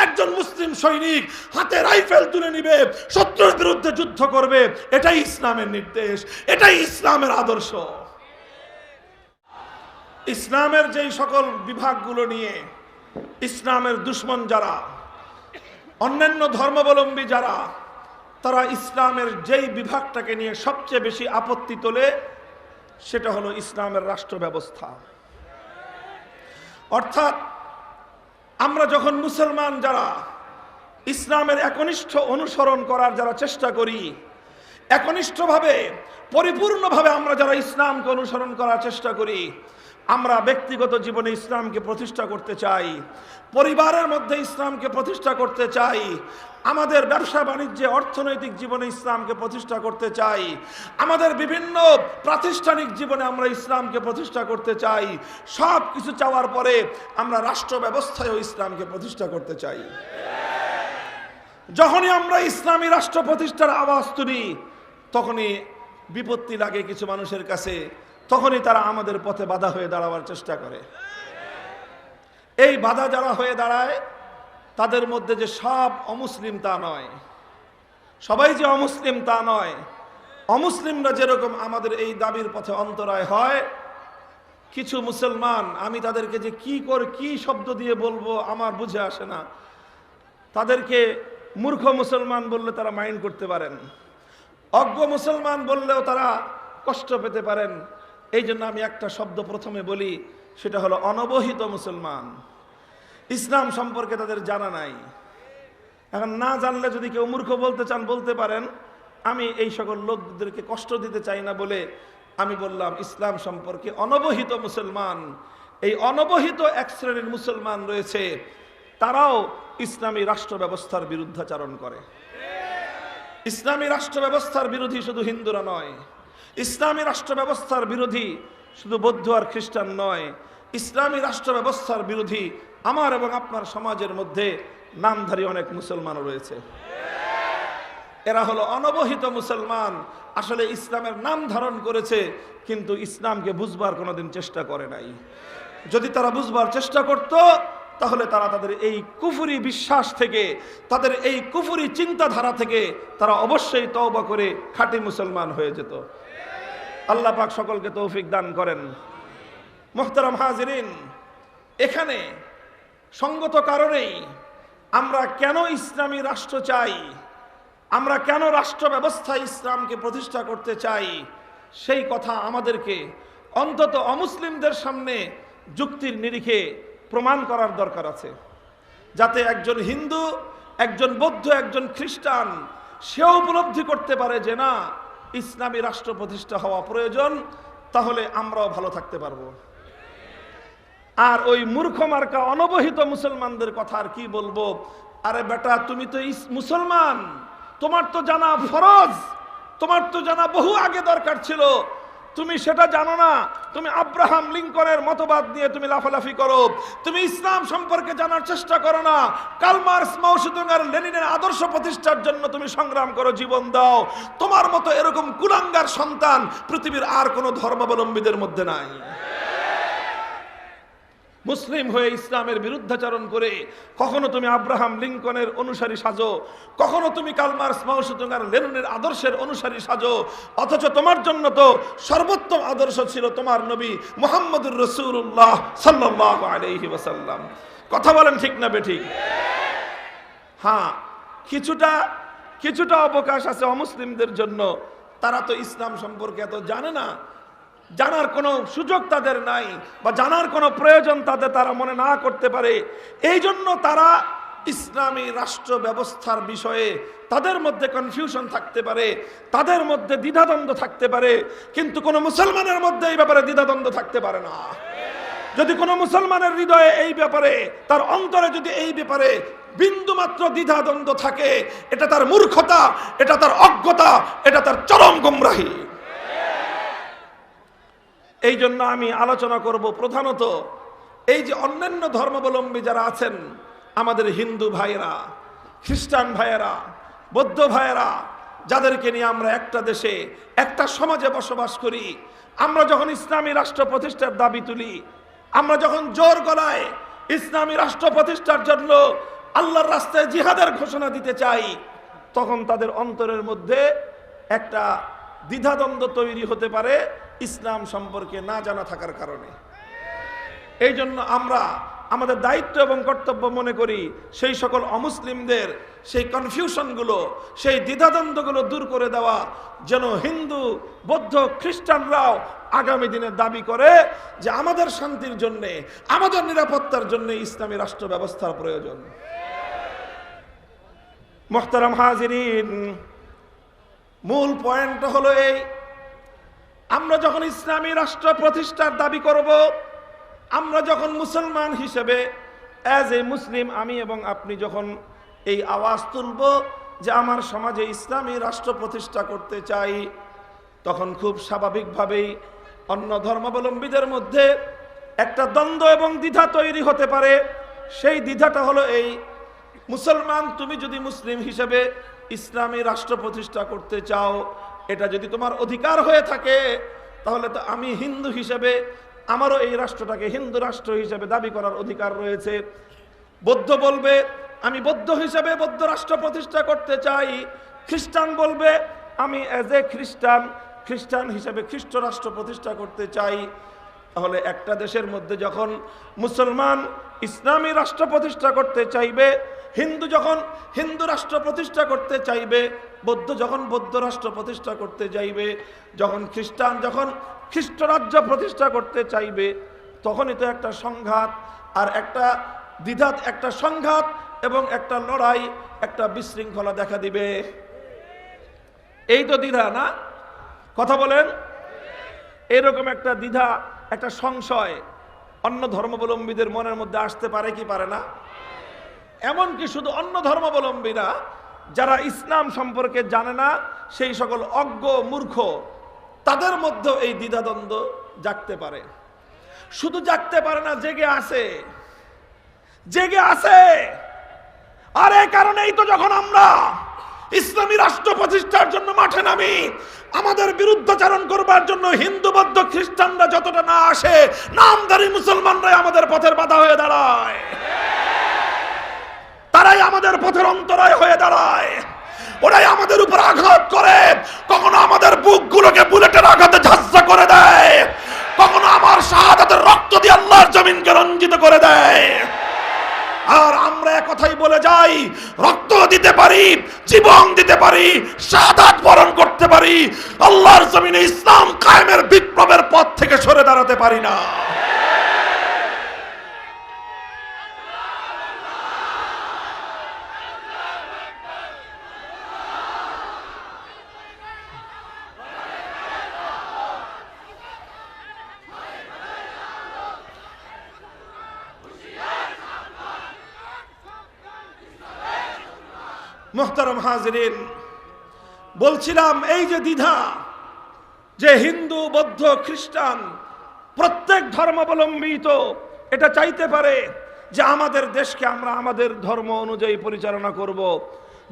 একজন মুসলিম সৈনিক হাতে রাইফেল তুলে নিবে, শত্রুর বিরুদ্ধে যুদ্ধ করবে। এটাই ইসলামের নির্দেশ, এটাই ইসলামের আদর্শ। ইসলামের যেই সকল বিভাগগুলো নিয়ে ইসলামের দুশমন যারা, অন্যান্য ধর্মাবলম্বী যারা, তারা ইসলামের যেই বিভাগটাকে নিয়ে সবচেয়ে বেশি আপত্তি তোলে, সেটা হলো ইসলামের রাষ্ট্র ব্যবস্থা। অর্থাৎ আমরা যখন মুসলমান যারা ইসলামের একনিষ্ঠ অনুসরণ করার যারা চেষ্টা করি, একনিষ্ঠভাবে পরিপূর্ণভাবে আমরা যারা ইসলামকে অনুসরণ করার চেষ্টা করি, আমরা ব্যক্তিগত জীবনে ইসলামকে প্রতিষ্ঠা করতে চাই, পরিবারের মধ্যে ইসলামকে প্রতিষ্ঠা করতে চাই, আমাদের ব্যবসা বাণিজ্যে অর্থনৈতিক জীবনে ইসলামকে প্রতিষ্ঠা করতে চাই, আমাদের বিভিন্ন প্রাতিষ্ঠানিক জীবনে আমরা ইসলামকে প্রতিষ্ঠা করতে চাই। সব কিছু চাওয়ার পরে আমরা রাষ্ট্র ব্যবস্থায়ও ইসলামকে প্রতিষ্ঠা করতে চাই। যখনই আমরা ইসলামী রাষ্ট্র প্রতিষ্ঠার আওয়াজ তুলি, তখনই বিপত্তি লাগে কিছু মানুষের কাছে, তখনই তারা আমাদের পথে বাধা হয়ে দাঁড়াবার চেষ্টা করে। এই বাধা যারা হয়ে দাঁড়ায়, তাদের মধ্যে যে সব অমুসলিম তা নয়, সবাই যে অমুসলিম তা নয়। অমুসলিমরা যেরকম আমাদের এই দাবির পথে অন্তরায় হয়, কিছু মুসলমান, আমি তাদেরকে যে কি শব্দ দিয়ে বলবো আমার বুঝে আসে না, তাদেরকে মূর্খ মুসলমান বললে তারা মাইন্ড করতে পারেন, অজ্ঞ মুসলমান বললেও তারা কষ্ট পেতে পারেন। এই জন্য আমি একটা শব্দ প্রথমে বলি, সেটা হলো অনবহিত মুসলমান। ইসলাম সম্পর্কে তাদের জানা নাই। এখন না জানলে যদি কেউ মূর্খ বলতে চান বলতে পারেন, আমি এই সকল লোকদেরকে কষ্ট দিতে চাই না বলে আমি বললাম ইসলাম সম্পর্কে অনবহিত মুসলমান। এই অনবহিত এক শ্রেণীর মুসলমান রয়েছে, তারাও ইসলামী রাষ্ট্র ব্যবস্থার বিরুদ্ধাচরণ করে। ইসলামী রাষ্ট্র ব্যবস্থার বিরোধী শুধু হিন্দুরা নয়, ইসলামী রাষ্ট্র ব্যবস্থার বিরোধী শুধু বৌদ্ধ আর খ্রিস্টান নয়, ইসলামী রাষ্ট্র ব্যবস্থার বিরোধী আমার এবং আপনার সমাজের মধ্যে নামধারী অনেক মুসলমানও রয়েছে। এরা হলো অনবহিত মুসলমান, আসলে ইসলামের নাম ধারণ করেছে কিন্তু ইসলামকে বুঝবার কোনোদিন চেষ্টা করে নাই। যদি তারা বুঝবার চেষ্টা করত, তাহলে তারা তাদের এই কুফরি বিশ্বাস থেকে, তাদের এই কুফরি চিন্তাধারা থেকে তারা অবশ্যই তওবা করে খাঁটি মুসলমান হয়ে যেত। আল্লাহ পাক সকলকে তৌফিক দান করেন। মুহতারাম হাজিরিন, এখানে সঙ্গত কারণেই আমরা কেন ইসলামী রাষ্ট্র চাই, আমরা কেন রাষ্ট্র ব্যবস্থায় ইসলামকে প্রতিষ্ঠা করতে চাই, সেই কথা আমাদেরকে অন্তত অমুসলিমদের সামনে যুক্তির নিরিখে প্রমাণ করার দরকার আছে, যাতে একজন হিন্দু, একজন বৌদ্ধ, একজন খ্রিস্টান সেও উপলব্ধি করতে পারে যে না, ইসলামী রাষ্ট্র প্রতিষ্ঠা হওয়া প্রয়োজন, তাহলে আমরাও ভালো থাকতে পারবো। আর ওই মূর্খ মার্কা অনবহিত মুসলমানদের কথা আর কি বলবো, আরে বেটা তুমি তো মুসলমান, তোমার তো জানা ফরজ, তোমার তো জানা বহু আগে দরকার ছিল, তুমি সেটা জানো না। তুমি আব্রাহাম লিঙ্কনের মতবাদ নিয়ে তুমি লাফালাফি করো, তুমি ইসলাম সম্পর্কে জানার চেষ্টা করো না। কার্ল মার্কস, মাও সেতুং আর লেনিনের আদর্শ প্রতিষ্ঠার জন্য তুমি সংগ্রাম করো, জীবন দাও। তোমার মতো এরকম কুলাঙ্গার সন্তান পৃথিবীর আর কোনো ধর্মাবলম্বীদের মধ্যে নাই। মুসলিম হয়ে ইসলামের বিরুদ্ধাচরণ করে কখনো তুমি আব্রাহাম লিঙ্কনের অনুসারী সাজো, কখনো তুমি কার্ল মার্কস, মাও সেতুং আর লেনিনের আদর্শের অনুসারী সাজো, অথচ তোমার জন্য তো সর্বোত্তম আদর্শ ছিল তোমার নবী মুহাম্মদুর রাসূলুল্লাহ সাল্লাল্লাহু আলাইহি ওয়াসাল্লাম। কথা বলেন ঠিক না বেঠিক? হ্যাঁ, কিছুটা অবকাশ আছে অমুসলিমদের জন্য। তারা তো ইসলাম সম্পর্কে এত জানে না, জানার কোনো সুযোগ তাদের নাই, বা জানার কোনো প্রয়োজন তারা মনে না করতে পারে। এই জন্য তারা ইসলামী রাষ্ট্র ব্যবস্থার বিষয়ে তাদের মধ্যে কনফিউশন থাকতে পারে, তাদের মধ্যে দ্বিধাদ্বন্দ্ব থাকতে পারে, কিন্তু কোনো মুসলমানের মধ্যে এই ব্যাপারে দ্বিধাদ্বন্দ্ব থাকতে পারে না। যদি কোনো মুসলমানের হৃদয়ে এই ব্যাপারে, তার অন্তরে যদি এই ব্যাপারে বিন্দুমাত্র দ্বিধাদ্বন্দ্ব থাকে, এটা তার মূর্খতা, এটা তার অজ্ঞতা, এটা তার চরম গোমরাহি। এই জন্য আমি আলোচনা করব প্রধানত এই যে অন্যান্য ধর্মাবলম্বী যারা আছেন, আমাদের হিন্দু ভাইয়েরা, খ্রিস্টান ভাইয়েরা, বৌদ্ধ ভাইয়েরা, যাদেরকে নিয়ে আমরা একটা দেশে একটা সমাজে বসবাস করি। আমরা যখন ইসলামী রাষ্ট্র প্রতিষ্ঠার দাবি তুলি, আমরা যখন জোর গলায় ইসলামী রাষ্ট্র প্রতিষ্ঠার জন্য আল্লাহর রাস্তায় জিহাদের ঘোষণা দিতে চাই, তখন তাদের অন্তরের মধ্যে একটা দ্বিধাদ্বন্দ্ব তৈরি হতে পারে ইসলাম সম্পর্কে না জানা থাকার কারণে। এই জন্য আমরা আমাদের দায়িত্ব এবং কর্তব্য মনে করি সেই সকল অমুসলিমদের সেই কনফিউশনগুলো, সেই দ্বিধাদ্বন্দ্বগুলো দূর করে দেওয়া, যেন হিন্দু, বৌদ্ধ, খ্রিস্টানরাও আগামী দিনে দাবি করে যে আমাদের শান্তির জন্য, আমাদের নিরাপত্তার জন্য ইসলামী রাষ্ট্র ব্যবস্থার প্রয়োজন। মুহতারাম হাজিরিন, মূল পয়েন্ট হলো এই, আমরা যখন ইসলামী রাষ্ট্র প্রতিষ্ঠার দাবি করব, আমরা যখন মুসলমান হিসেবে অ্যাজ এ মুসলিম আমি এবং আপনি যখন এই আওয়াজ তুলব যে আমার সমাজে ইসলামী রাষ্ট্র প্রতিষ্ঠা করতে চাই, তখন খুব স্বাভাবিকভাবেই অন্য ধর্মাবলম্বীদের মধ্যে একটা দ্বন্দ্ব এবং দ্বিধা তৈরি হতে পারে। সেই দ্বিধাটা হলো এই, মুসলমান তুমি যদি মুসলিম হিসেবে ইসলামী রাষ্ট্র প্রতিষ্ঠা করতে চাও, এটা যদি তোমার অধিকার হয়ে থাকে, তাহলে তো আমি হিন্দু হিসেবে আমারও এই রাষ্ট্রটাকে হিন্দু রাষ্ট্র হিসেবে দাবি করার অধিকার রয়েছে। বৌদ্ধ বলবে আমি বৌদ্ধ হিসেবে বৌদ্ধ রাষ্ট্র প্রতিষ্ঠা করতে চাই, খ্রিস্টান বলবে আমি অ্যাজ এ খ্রিস্টান হিসেবে খ্রিস্ট রাষ্ট্র প্রতিষ্ঠা করতে চাই। তাহলে একটা দেশের মধ্যে যখন মুসলমান ইসলামী রাষ্ট্র প্রতিষ্ঠা করতে চাইবে, হিন্দু যখন হিন্দু রাষ্ট্র প্রতিষ্ঠা করতে চাইবে, বৌদ্ধ যখন বৌদ্ধ রাষ্ট্র প্রতিষ্ঠা করতে চাইবে, যখন খ্রিস্টান যখন খ্রিস্ট রাজ্য প্রতিষ্ঠা করতে চাইবে, তখনই তো একটা সংঘাত আর একটা দ্বিধাত, একটা সংঘাত এবং একটা লড়াই, একটা বিশৃঙ্খলা দেখা দিবে। এই তো দ্বিধা না? কথা বলেন। এরকম একটা দ্বিধা, একটা সংশয় অন্য ধর্মাবলম্বীদের মনের মধ্যে আসতে পারে কি পারে না? এমনকি শুধু অন্য ধর্মাবলম্বীরা, যারা ইসলাম সম্পর্কে জানে না, সেই সকল অজ্ঞ মূর্খ, তাদের মধ্যেও এই দ্বিধাদ্বন্দ্ব জাগতে পারে। শুধু জাগতে পারে না, জেগে আছে। আর এই কারণেই তো যখন আমরা ইসলামী রাষ্ট্র প্রতিষ্ঠার জন্য মাঠে নামি, আমাদের বিরুদ্ধাচরণ করবার জন্য হিন্দু, বৌদ্ধ, খ্রিস্টানরা যতটা না আসে, নামধারী মুসলমানরাই আমাদের পথের বাধা হয়ে দাঁড়ায়, তারাই আমাদের পথের অন্তরায় হয়ে দাঁড়ায়, ওরাই আমাদের উপর আঘাত করে, কখনো আমাদের বুকগুলোকে বুলেটের আঘাতে ঝাঁঝরা করে দেয়, কখনো আমার শাহাদাতের রক্ত দিয়ে আল্লাহর জমিনকে রঞ্জিত করে দেয়। আর আমরা একথাই বলে যাই, রক্ত দিতে পারি, জীবন দিতে পারি, শাহাদাত বরণ করতে পারি, আল্লাহর জমিনে ইসলাম কায়েমের বিপ্লবের পথ থেকে সরে দাঁড়াতে পারি না। মুহতারাম হাজিরিন, বলছিলাম এই যে দ্বিধা, যে হিন্দু বৌদ্ধ খ্রিস্টান প্রত্যেক ধর্মাবলম্বী তো এটা চাইতে পারে যে আমাদের দেশকে আমরা আমাদের ধর্ম অনুযায়ী পরিচালনা করব।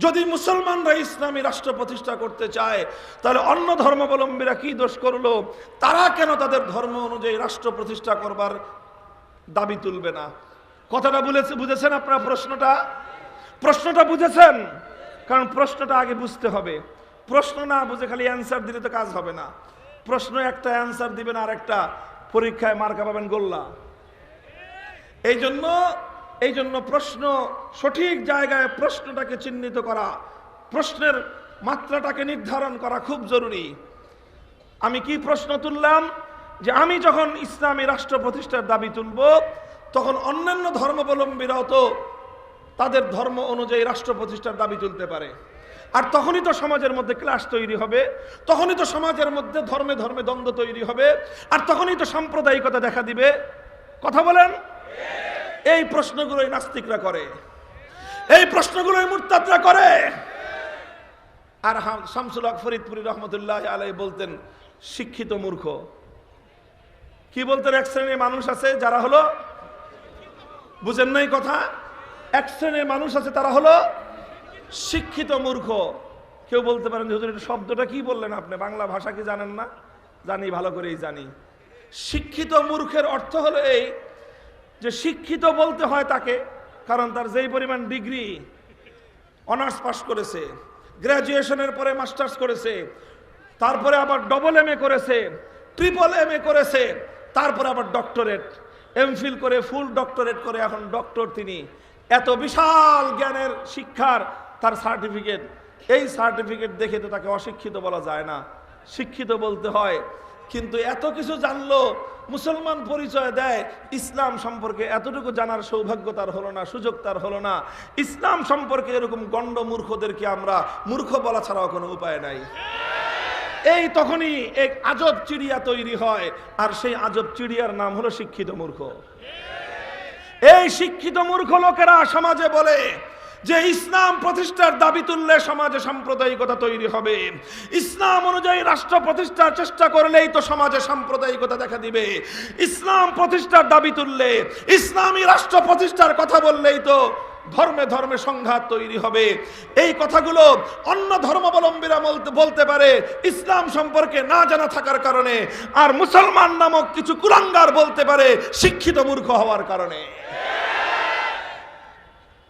যদি মুসলমানরা ইসলামী রাষ্ট্র প্রতিষ্ঠা করতে চায় তাহলে অন্য ধর্মাবলম্বীরা কি দোষ করলো? তারা কেন তাদের ধর্ম অনুযায়ী রাষ্ট্র প্রতিষ্ঠা করবার দাবি তুলবে না? কথাটা বুঝেছেন আপনারা? প্রশ্নটা বুঝেছেন? কারণ প্রশ্নটা আগে বুঝতে হবে। প্রশ্ন না বুঝে খালি অ্যান্সার দিলে তো কাজ হবে না। প্রশ্ন একটা, অ্যান্সার দিবেন আর একটা, পরীক্ষায় মার্কা পাবেন গোল্লা। এই জন্য প্রশ্ন সঠিক জায়গায় প্রশ্নটাকে চিহ্নিত করা, প্রশ্নের মাত্রাটাকে নির্ধারণ করা খুব জরুরি। আমি কি প্রশ্ন তুললাম? যে আমি যখন ইসলামী রাষ্ট্র প্রতিষ্ঠার দাবি তুলব তখন অন্যান্য ধর্মাবলম্বীরাও তো তাদের ধর্ম অনুযায়ী রাষ্ট্র প্রতিষ্ঠার দাবি তুলতে পারে। আর তখনই তো সমাজের মধ্যে ক্লাশ তৈরি হবে, তখনই তো সমাজের মধ্যে ধর্মে ধর্মে দ্বন্দ্ব তৈরি হবে, আর তখনই তো সাম্প্রদায়িকতা দেখা দিবে। কথা বলেন? এই প্রশ্নগুলোই নাস্তিকরা করে, এই প্রশ্নগুলোই মুরতাদরা করে। আর শামসুল হক ফরিদপুরি রহমতুল্লাহ আলাইহি বলতেন শিক্ষিত মূর্খ। কি বলতেন? এক শ্রেণীর মানুষ আছে যারা হলো, বুঝেন নাই কথা, এক শ্রেণীর মানুষ আছে তারা হলো শিক্ষিত মূর্খ। কেউ বলতে পারেন হুজুর এটা শব্দটা কি বললেন আপনি? বাংলা ভাষা কি জানেন না? জানি, ভালো করেই জানি। শিক্ষিত মূর্খের অর্থ হলো এই যে শিক্ষিত বলতে হয় তাকে, কারণ তার যেই পরিমাণ ডিগ্রি, অনার্স পাস করেছে, গ্র্যাজুয়েশনের পরে মাস্টার্স করেছে, তারপরে আবার ডবল এমএ করেছে, ট্রিপল এমএ করেছে, তারপরে আবার ডক্টরেট, এমফিল করে ফুল ডক্টরেট করে এখন ডক্টর। তিনি এত বিশাল জ্ঞানের শিক্ষার তার সার্টিফিকেট, এই সার্টিফিকেট দেখে তো তাকে অশিক্ষিত বলা যায় না, শিক্ষিত বলতে হয়। কিন্তু এত কিছু জানলো, মুসলমান পরিচয় দেয়, ইসলাম সম্পর্কে এতটুকু জানার সৌভাগ্য তার হলো না, সুযোগ তার হলো না। ইসলাম সম্পর্কে এরকম গণ্ড মূর্খদেরকে আমরা মূর্খ বলা ছাড়াও কোনো উপায় নাই। এই তখনই এক আজব চিড়িয়া তৈরি হয়, আর সেই আজব চিড়িয়ার নাম হলো শিক্ষিত মূর্খ। এই শিক্ষিত মূর্খ লোকেরা সমাজে বলে যে ইসলাম প্রতিষ্ঠার দাবি তুললে সমাজে সাম্প্রদায়িকতা তৈরি হবে, ইসলাম অনুযায়ী রাষ্ট্র প্রতিষ্ঠার চেষ্টা করলেই তো সমাজে সাম্প্রদায়িকতা দেখা দিবে, ইসলাম প্রতিষ্ঠার দাবি তুললে, ইসলামী রাষ্ট্র প্রতিষ্ঠার কথা বললেই তো ধর্মে ধর্মে সংঘাত তৈরি হবে। এই কথাগুলো অন্য ধর্মাবলম্বীরা বলতে পারে ইসলাম সম্পর্কে না জানা থাকার কারণে, আর মুসলমান নামক কিছু কুলাঙ্গার বলতে পারে শিক্ষিত মূর্খ হওয়ার কারণে।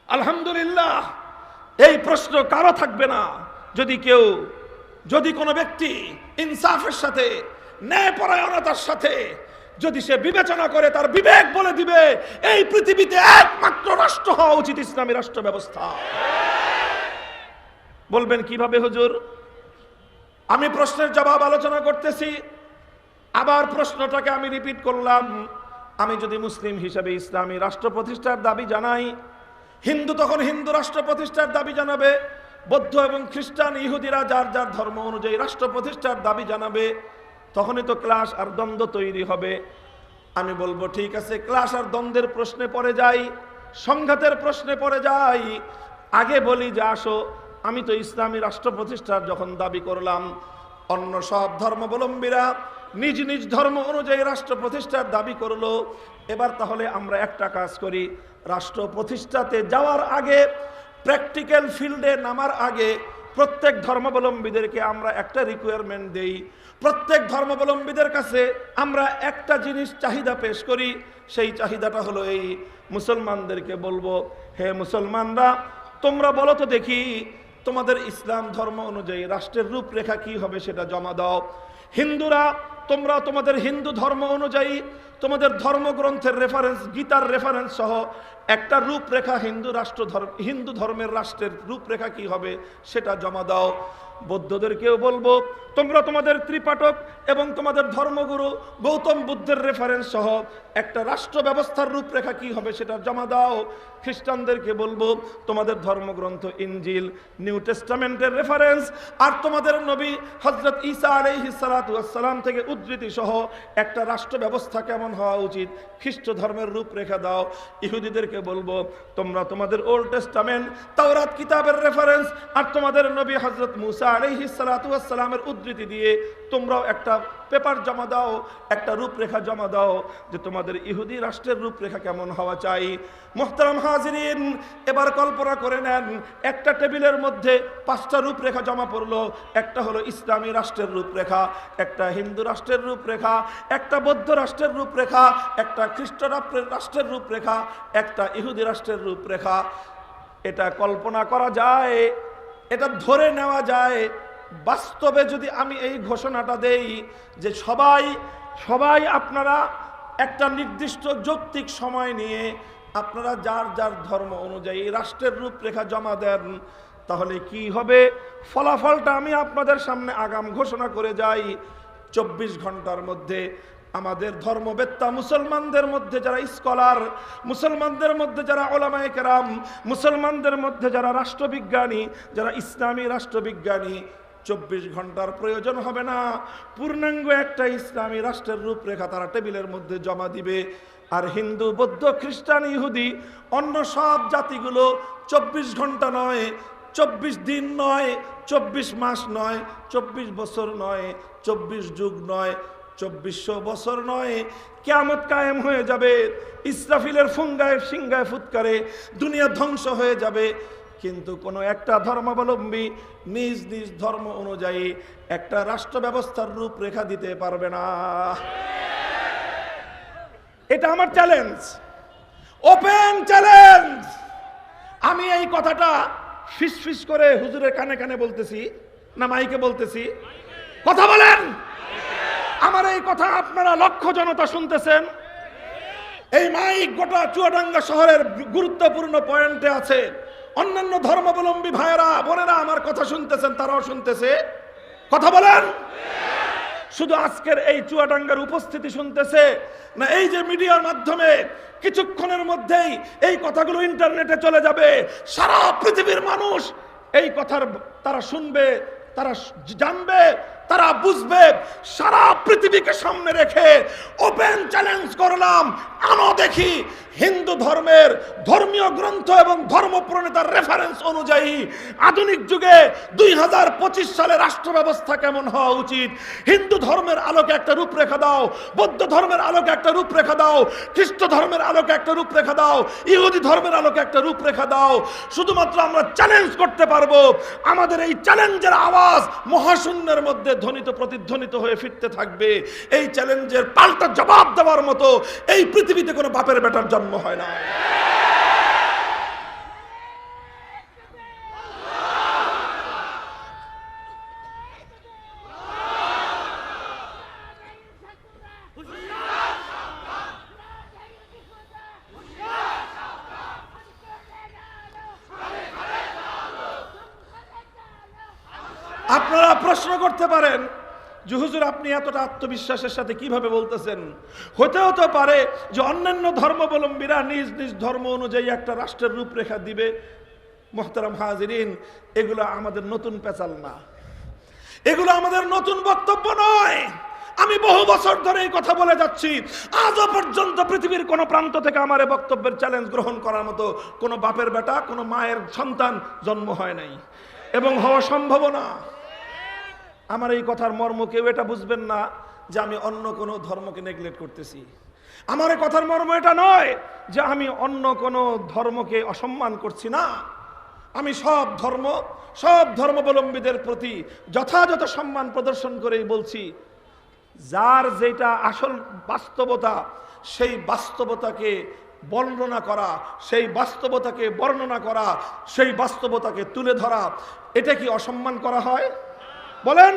আলহামদুলিল্লাহ, এই প্রশ্ন কারো থাকবে না যদি কোনো ব্যক্তি ইনসাফের সাথে, ন্যায়পরায়ণতার সাথে যদি সে বিবেচনা করে, তার বিবেক বলে দিবে এই পৃথিবীতে একমাত্র রাষ্ট্র হওয়া উচিত ইসলামী রাষ্ট্র ব্যবস্থা। বলবেন কিভাবে হুজুর? আমি প্রশ্নের জবাব আলোচনা করতেছি, আবার প্রশ্নটাকে আমি রিপিট করলাম। আমি যদি মুসলিম হিসেবে ইসলামী রাষ্ট্র প্রতিষ্ঠার দাবি জানাই, হিন্দু তখন হিন্দু রাষ্ট্র প্রতিষ্ঠার দাবি জানাবে, বৌদ্ধ এবং খ্রিস্টান ইহুদিরা যার যার ধর্ম অনুযায়ী রাষ্ট্র প্রতিষ্ঠার দাবি জানাবে, তখনই তো ক্লাশ আর দ্বন্দ্ব তৈরি হবে। আমি বলবো ঠিক আছে, ক্লাশ আর দ্বন্দ্বের প্রশ্নে পড়ে যাই, সংঘাতের প্রশ্নে পড়ে যাই। আগে বলি যে আসো, আমি তো ইসলামী রাষ্ট্র প্রতিষ্ঠার যখন দাবি করলাম, অন্য সব ধর্মাবলম্বীরা নিজ নিজ ধর্ম অনুযায়ী রাষ্ট্র প্রতিষ্ঠার দাবি করলো। এবার তাহলে আমরা একটা কাজ করি, রাষ্ট্র প্রতিষ্ঠাতে যাওয়ার আগে, প্র্যাকটিক্যাল ফিল্ডে নামার আগে প্রত্যেক ধর্মাবলম্বীদেরকে আমরা একটা রিকোয়ারমেন্ট দেই। প্রত্যেক ধর্মাবলম্বীদের কাছে আমরা একটা জিনিস চাহিদা পেশ করি। সেই চাহিদাটা হলো এই, মুসলমানদেরকে বলবো, হে মুসলমানরা, তোমরা বলো তো দেখি তোমাদের ইসলাম ধর্ম অনুযায়ী রাষ্ট্রের রূপরেখা কি হবে সেটা জমা দাও। হিন্দুরা, তোমরা তোমাদের হিন্দু ধর্ম অনুযায়ী তোমাদের ধর্মগ্রন্থের রেফারেন্স, গীতার রেফারেন্স সহ একটা রূপরেখা, হিন্দু ধর্মের রাষ্ট্রের রূপরেখা কি হবে সেটা জমা দাও। বৌদ্ধদেরকেও বলবো, তোমরা তোমাদের ত্রিপাঠক এবং তোমাদের ধর্মগুরু গৌতম বুদ্ধের রেফারেন্স সহ একটা রাষ্ট্র ব্যবস্থার রূপরেখা কি হবে সেটা জমা দাও। খ্রিস্টানদেরকে বলবো, তোমাদের ধর্মগ্রন্থ ইনজিল, নিউ টেস্টামেন্টের রেফারেন্স আর তোমাদের নবী হযরত ঈসা আলাইহিস সালাতু ওয়াস সালাম থেকে উদ্ধৃতি সহ একটা রাষ্ট্র ব্যবস্থা কেমন কেমন হওয়া উচিত, খ্রিস্ট ধর্মের রূপরেখা দাও। ইহুদিদেরকে বলবো, তোমরা তোমাদের ওল্ড টেস্টামেন্ট তাওরাত কিতাবের রেফারেন্স আর তোমাদের নবী হযরত মুসা আলাইহিস সালাতু ওয়াস সালামের উদ্ধৃতি দিয়ে তোমরাও একটা পেপার জমা দাও, একটা রূপরেখা জমা দাও যে তোমাদের ইহুদি রাষ্ট্রের রূপরেখা কেমন হওয়া চাই। মুহতারাম হাজিরিন, এবার কল্পনা করে নেন, একটা টেবিলের মধ্যে 5টা রূপরেখা জমা পড়লো। একটা হলো ইসলামী রাষ্ট্রের রূপরেখা, একটা হিন্দু রাষ্ট্রের রূপরেখা, একটা বৌদ্ধ রাষ্ট্রের রূপরেখা, একটা খ্রিস্ট রাষ্ট্রের রূপরেখা, একটা ইহুদি রাষ্ট্রের রূপরেখা। এটা কল্পনা করা যায়, এটা ধরে নেওয়া যায়। বাস্তবে যদি আমি এই ঘোষণাটা দেই যে সবাই আপনারা একটা নির্দিষ্ট যৌক্তিক সময় নিয়ে আপনারা যার যার ধর্ম অনুযায়ী রাষ্ট্রের রূপরেখা জমা দেন, তাহলে কি হবে? ফলাফলটা আমি আপনাদের সামনে আগাম ঘোষণা করে যাই। 24 ঘন্টার মধ্যে আমাদের ধর্মবেত্তা মুসলমানদের মধ্যে যারা স্কলার, মুসলমানদের মধ্যে যারা উলামায়ে কেরাম, মুসলমানদের মধ্যে যারা রাষ্ট্রবিজ্ঞানী, যারা ইসলামী রাষ্ট্রবিজ্ঞানী, 24 ঘন্টার প্রয়োজন হবে না, পূর্ণাঙ্গ একটা ইসলামী রাষ্ট্রের রূপরেখা তারা টেবিলের মধ্যে জমা দিবে। আর হিন্দু, বৌদ্ধ, খ্রিস্টান, ইহুদি, অন্য সব জাতিগুলো 24 ঘন্টা নয়, 24 দিন নয়, 24 মাস নয়, 24 বছর নয়, 24 যুগ নয়, 2400 বছর নয়, কিয়ামত কায়েম হয়ে যাবে। ইসরাফিলের ফুঙ্গায় সিংগায় ফুৎকারে দুনিয়া ধ্বংস হয়ে যাবে, কিন্তু কোনো একটা ধর্মাবলম্বী নিজ নিজ ধর্ম অনুযায়ী একটা রাষ্ট্র ব্যবস্থার রূপরেখা দিতে পারবে না। এটা আমার চ্যালেঞ্জ, ওপেন চ্যালেঞ্জ। আমি এই কথাটা ফিস করে হুজুরের কানে কানে বলতেছি না মাইকে বলতেছি? কথা বলেন। আমার এই কথা আপনারা লক্ষ জনতা শুনতেছেন। এই মাইক গোটা চুয়াডাঙ্গা শহরের গুরুত্বপূর্ণ পয়েন্টে আছে। অন্যান্য ধর্মাবলম্বী ভাইয়েরা বোনেরা আমার কথা শুনতেছেন, তারাও শুনতেছে। কথা বলেন। শুধু আজকের এই চুয়াডাঙ্গার উপস্থিতি শুনতেছে না, এই যে মিডিয়ার মাধ্যমে কিছুক্ষণের মধ্যেই এই কথাগুলো ইন্টারনেটে চলে যাবে, সারা পৃথিবীর মানুষ এই কথার তারা শুনবে, তারা জানবে, তারা বুঝবে। সারা পৃথিবীকে সামনে রেখে ওপেন চ্যালেঞ্জ করলাম, আনো দেখি হিন্দু ধর্মের ধর্মীয় গ্রন্থ এবং ধর্ম প্রণেতার রেফারেন্স অনুযায়ী আধুনিক যুগে 2025 সালে রাষ্ট্র ব্যবস্থা কেমন হওয়া উচিত। হিন্দু ধর্মের আলোকে একটা রূপরেখা দাও, বৌদ্ধ ধর্মের আলোকে একটা রূপরেখা দাও, খ্রিস্ট ধর্মের আলোকে একটা রূপরেখা দাও, ইহুদি ধর্মের আলোকে একটা রূপরেখা দাও। শুধুমাত্র আমরা চ্যালেঞ্জ করতে পারবো। আমাদের এই চ্যালেঞ্জের আওয়াজ মহাশূন্যের মধ্যে ধ্বনিত প্রতিধ্বনিত হয়ে ফিরতে থাকবে। এই চ্যালেঞ্জের পাল্টা জবাব দেওয়ার মতো এই পৃথিবীতে কোনো বাপের বেটার জন্ম হয় না। আপনারা প্রশ্ন করতে পারেন যে হুজুর আপনি এতটা আত্মবিশ্বাসের সাথে কিভাবে বলতেছেন? হতেও তো পারে যে অন্যান্য ধর্মাবলম্বীরা নিজ নিজ ধর্ম অনুযায়ী একটা রাষ্ট্রের রূপরেখা দিবে। মুহতারাম হাজিরিন, এগুলো আমাদের নতুন পেঁচাল না, এগুলো আমাদের নতুন বক্তব্য নয়। আমি বহু বছর ধরে এই কথা বলে যাচ্ছি, আজও পর্যন্ত পৃথিবীর কোন প্রান্ত থেকে আমার এই বক্তব্যের চ্যালেঞ্জ গ্রহণ করার মতো কোনো বাপের বেটা, কোনো মায়ের সন্তান জন্ম হয় নাই এবং হওয়া সম্ভব না। আমার এই কথার মর্ম কেউ এটা বুঝবেন না যে আমি অন্য কোনো ধর্মকে নেগলেক্ট করতেছি। আমার এই কথার মর্ম এটা নয় যে আমি অন্য কোনো ধর্মকে অসম্মান করছি না। আমি সব ধর্মাবলম্বীদের প্রতি যথাযথ সম্মান প্রদর্শন করেই বলছি, যার যেটা আসল বাস্তবতা সেই বাস্তবতাকে বর্ণনা করা, সেই বাস্তবতাকে বর্ণনা করা, সেই বাস্তবতাকে তুলে ধরা, এটা কি অসম্মান করা হয়? বলেন।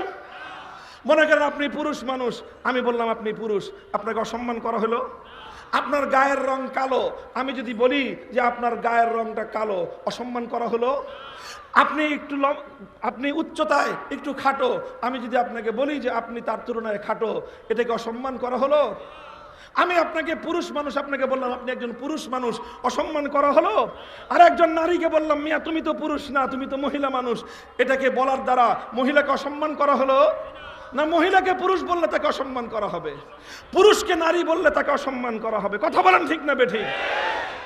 মনে করেন আপনি পুরুষ মানুষ, আমি বললাম আপনি পুরুষ, আপনাকে অসম্মান করা হলো? আপনার গায়ের রং কালো, আমি যদি বলি যে আপনার গায়ের রংটা কালো, অসম্মান করা হলো? আপনি উচ্চতায় একটু খাটো, আমি যদি আপনাকে বলি যে আপনি তার তুলনায় খাটো, এটাকে অসম্মান করা হলো? আমি আপনাকে পুরুষ মানুষ, আপনাকে বললাম আপনি একজন পুরুষ মানুষ, অসম্মান করা হলো? আর একজন নারীকে বললাম মিয়া তুমি তো পুরুষ না, তুমি তো মহিলা মানুষ, এটাকে বলার দ্বারা মহিলাকে অসম্মান করা হলো? না মহিলাকে পুরুষ বললে তাকে অসম্মান করা হবে, পুরুষকে নারী বললে তাকে অসম্মান করা হবে? কথা বলেন ঠিক না বেঠিক?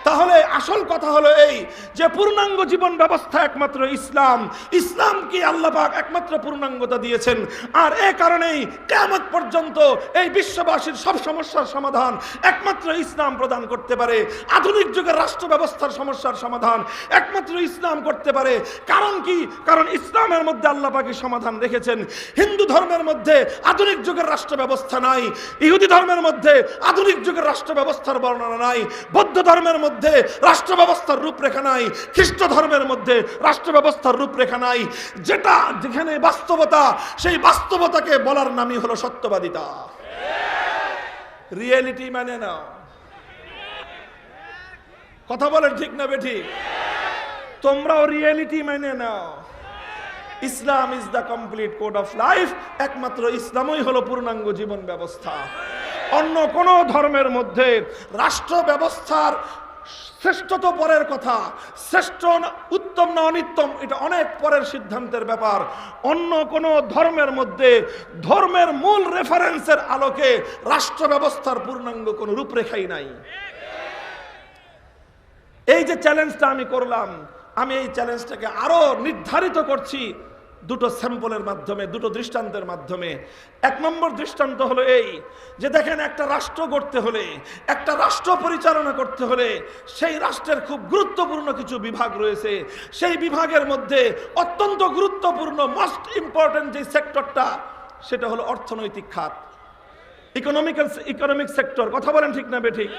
তাহলে আসল কথা হলো এই যে পূর্ণাঙ্গ জীবন ব্যবস্থা একমাত্র ইসলাম। ইসলামকে আল্লাহ পাক একমাত্র পূর্ণাঙ্গতা দিয়েছেন। আর এই কারণেই কিয়ামত পর্যন্ত এই বিশ্ববাসীর সব সমস্যার সমাধান একমাত্র ইসলাম প্রদান করতে পারে। আধুনিক যুগের রাষ্ট্র ব্যবস্থার সমস্যার সমাধান একমাত্র ইসলাম করতে পারে। কারণ কি? কারণ ইসলামের মধ্যে আল্লাহ পাকই সমাধান রেখেছেন। হিন্দু ধর্মের মধ্যে আধুনিক যুগের রাষ্ট্র ব্যবস্থা নাই, ইহুদি ধর্মের মধ্যে আধুনিক যুগের রাষ্ট্র ব্যবস্থার বর্ণনা নাই, বৌদ্ধ ধর্মের মধ্যে রাষ্ট্র ব্যবস্থার রূপরেখা নাই, খ্রিস্ট ধর্মের মধ্যে রাষ্ট্র ব্যবস্থার রূপরেখা নাই। যেটা যেখানে বাস্তবতা, সেই বাস্তবতাকে বলার নামই হলো সত্যবাদিতা। রিয়েলিটি মানে না। কথা বলেন ঠিক না বেঠিক? তোমরাও রিয়েলিটি মানে নাও। Islam is the complete code of life. একমাত্র ইসলামই হলো পূর্ণাঙ্গ জীবন ব্যবস্থা। অন্য কোন ধর্মের মধ্যে রাষ্ট্র ব্যবস্থার শ্রেষ্ঠ তো পরের কথা, শ্রেষ্ঠ উত্তম না অনিত্তম এটা অনেক পরের সিদ্ধান্তের ব্যাপার। অন্য কোন ধর্মের মধ্যে ধর্মের মূল রেফারেন্সের আলোকে রাষ্ট্র ব্যবস্থার পূর্ণাঙ্গ কোন রূপরেখাই নাই। এই যে চ্যালেঞ্জটা আমি করলাম, আমি এই চ্যালেঞ্জটাকে আরো নির্ধারিত করছি দুটো স্যাম্পলের মাধ্যমে, দুটো দৃষ্টান্তের মাধ্যমে। এক নম্বর দৃষ্টান্ত হলো এই যে দেখেন, একটা রাষ্ট্র গড়তে হলে, একটা রাষ্ট্র পরিচালনা করতে হলে সেই রাষ্ট্রের খুব গুরুত্বপূর্ণ কিছু বিভাগ রয়েছে। সেই বিভাগের মধ্যে অত্যন্ত গুরুত্বপূর্ণ মোস্ট ইম্পর্টেন্ট যে সেক্টরটা, সেটা হলো অর্থনৈতিক খাত, ইকোনমিক সেক্টর। কথা বলেন ঠিক না বেঠিক?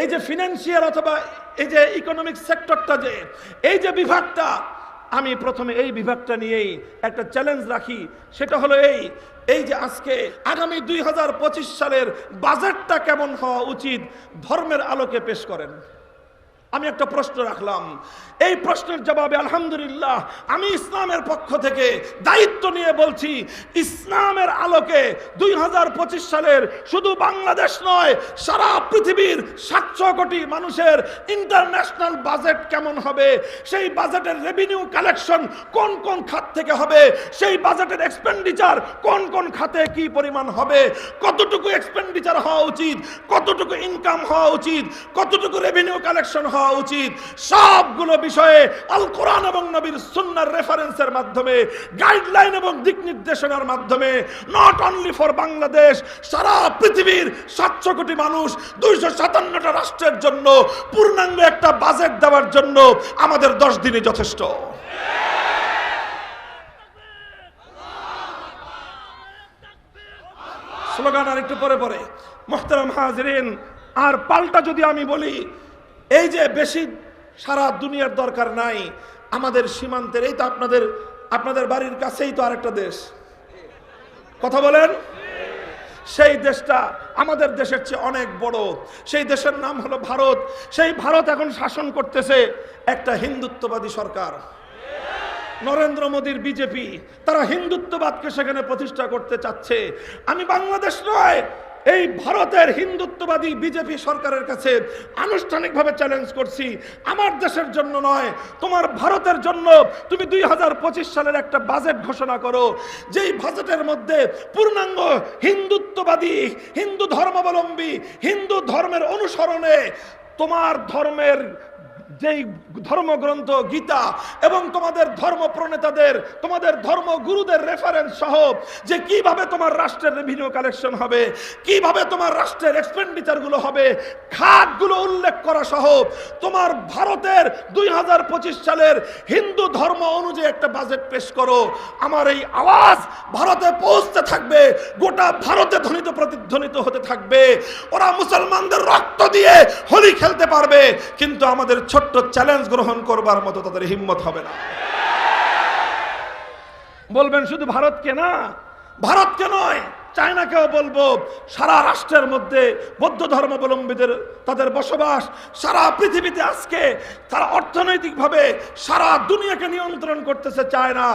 এই যে ফিনান্সিয়াল অথবা এই যে ইকোনমিক সেক্টরটা, যে এই যে বিভাগটা, আমি প্রথমে এই বিভাগটা নিয়েই একটা চ্যালেঞ্জ রাখি। সেটা হলো এই যে আজকে আগামী 2025 সালের বাজেটটা কেমন হওয়া উচিত ধর্মের আলোকে পেশ করেন। আমি একটা প্রশ্ন রাখলাম, এই প্রশ্নের জবাবে আলহামদুলিল্লাহ আমি ইসলামের পক্ষ থেকে দায়িত্ব নিয়ে বলছি, ইসলামের আলোকে 2025 সালের শুধু বাংলাদেশ নয়, সারা পৃথিবীর 700 কোটি মানুষের ইন্টারন্যাশনাল বাজেট কেমন হবে, সেই বাজেটের রেভিনিউ কালেকশন কোন কোন খাত থেকে হবে, সেই বাজেটের এক্সপেন্ডিচার কোন কোন খাতে কি পরিমাণ হবে, কতটুকু এক্সপেন্ডিচার হওয়া উচিত, কতটুকু ইনকাম হওয়া উচিত, কতটুকু রেভিনিউ কালেকশন হওয়া উচিত, সবগুলো বিষয়ে আল কোরআন এবং নবীর সুন্নাহর রেফারেন্সের মাধ্যমে, গাইডলাইন এবং দিক নির্দেশনার মাধ্যমে, নট অনলি ফর বাংলাদেশ, সারা পৃথিবীর 700 কোটি মানুষ, 257টা রাষ্ট্রের জন্য পূর্ণাঙ্গ একটা বাজেট দেওয়ার জন্য আমাদের 10 দিনই যথেষ্ট। স্লোগান আর একটু পরে পরে। মুহতারাম হাজিরিন, আর পাল্টা যদি আমি বলি, এই যে বেশি সারা দুনিয়ার দরকার নাই, আমাদের সীমান্তের, এই তো আপনাদের বাড়ির কাছেই তো আরেকটা দেশ, কথা বলেন, সেই দেশটা আমাদের দেশের চেয়ে অনেক বড়। সেই দেশের নাম হলো ভারত। সেই ভারত এখন শাসন করতেছে একটা হিন্দুত্ববাদী সরকার, নরেন্দ্র মোদীর বিজেপি। তারা হিন্দুত্ববাদকে সেখানে প্রতিষ্ঠা করতে চাচ্ছে। আমি বাংলাদেশ নয়, এই ভারতের হিন্দুত্ববাদী বিজেপি সরকারের কাছে আনুষ্ঠানিকভাবে চ্যালেঞ্জ করছি, আমার দেশের জন্য নয়, তোমার ভারতের জন্য তুমি 2025 সালের একটা বাজেট ঘোষণা করো, যেই বাজেটের মধ্যে পূর্ণাঙ্গ হিন্দুত্ববাদী, হিন্দু ধর্মাবলম্বী, হিন্দু ধর্মের অনুসরণে তোমার ধর্মের যেই ধর্মগ্রন্থ গীতা এবং তোমাদের ধর্ম প্রণেতাদের, তোমাদের ধর্মগুরুদের রেফারেন্স সহ, যে কিভাবে তোমার রাষ্ট্রের রেভিনিউ কালেকশন হবে, কিভাবে তোমার রাষ্ট্রের এক্সপেন্ডিচারগুলো হবে, খাতগুলো উল্লেখ করা সহ তোমার ভারতের 2025 সালের হিন্দু ধর্ম অনুযায়ী একটা বাজেট পেশ করো। আমার এই আওয়াজ ভারতে পৌঁছতে থাকবে, গোটা ভারতে ধ্বনিত প্রতিধ্বনিত হতে থাকবে। ওরা মুসলমানদের রক্ত দিয়ে হোলি খেলতে পারবে, কিন্তু আমাদের ছোট্ট চ্যালেঞ্জ গ্রহণ করবার মতো তাদের হিম্মত হবে না। বলবেন শুধু ভারতকে না, ভারতকে নয়, চায়নাকেও বলবো, সারা রাষ্ট্রের মধ্যে বৌদ্ধ ধর্মাবলম্বীদের তাদের বসবাস, সারা পৃথিবীতে আজকে তারা অর্থনৈতিকভাবে সারা দুনিয়াকে নিয়ন্ত্রণ করতেছে চায়না।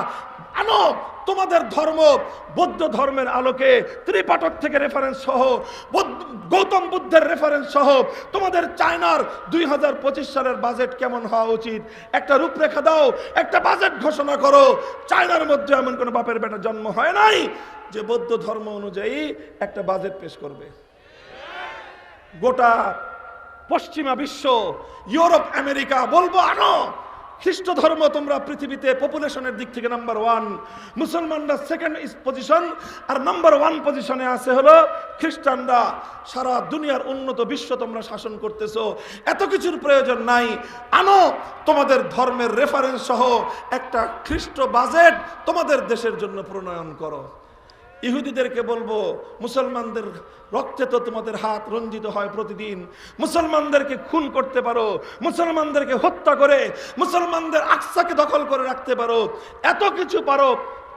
আনো তোমাদের ধর্ম বৌদ্ধ ধর্মের আলোকে ত্রিপাঠক থেকে রেফারেন্স সহ, গৌতম বুদ্ধের রেফারেন্স সহ তোমাদের চায়নার 2025 সালের বাজেট কেমন হওয়া উচিত একটা রূপরেখা দাও, একটা বাজেট ঘোষণা করো। চায়নার মধ্যে এমন কোনো বাপের বেটা জন্ম হয় নাই যে বৌদ্ধ ধর্ম অনুযায়ী একটা বাজেট পেশ করবে। গোটা পশ্চিমা বিশ্ব, ইউরোপ, আমেরিকা বলবো আনো, খ্রিস্ট ধর্ম তোমরা পৃথিবীতে পপুলেশনের দিক থেকে নাম্বার 1, মুসলমানরা সেকেন্ড পজিশন, আর নাম্বার 1 পজিশনে আছে হলো খ্রিস্টানরা। সারা দুনিয়ার উন্নত বিশ্ব তোমরা শাসন করতেছো, এত কিছুর প্রয়োজন নাই। আনো তোমাদের ধর্মের রেফারেন্স সহ একটা খ্রিস্ট বাজেট তোমাদের দেশের জন্য প্রণয়ন করো। ইহুদিদেরকে বলবো, মুসলমানদের রক্তে তো তোমাদের হাত রঞ্জিত হয় প্রতিদিন, মুসলমানদেরকে খুন করতে পারো, মুসলমানদেরকে হত্যা করে মুসলমানদের আকসাকে দখল করে রাখতে পারো, এত কিছু পারো।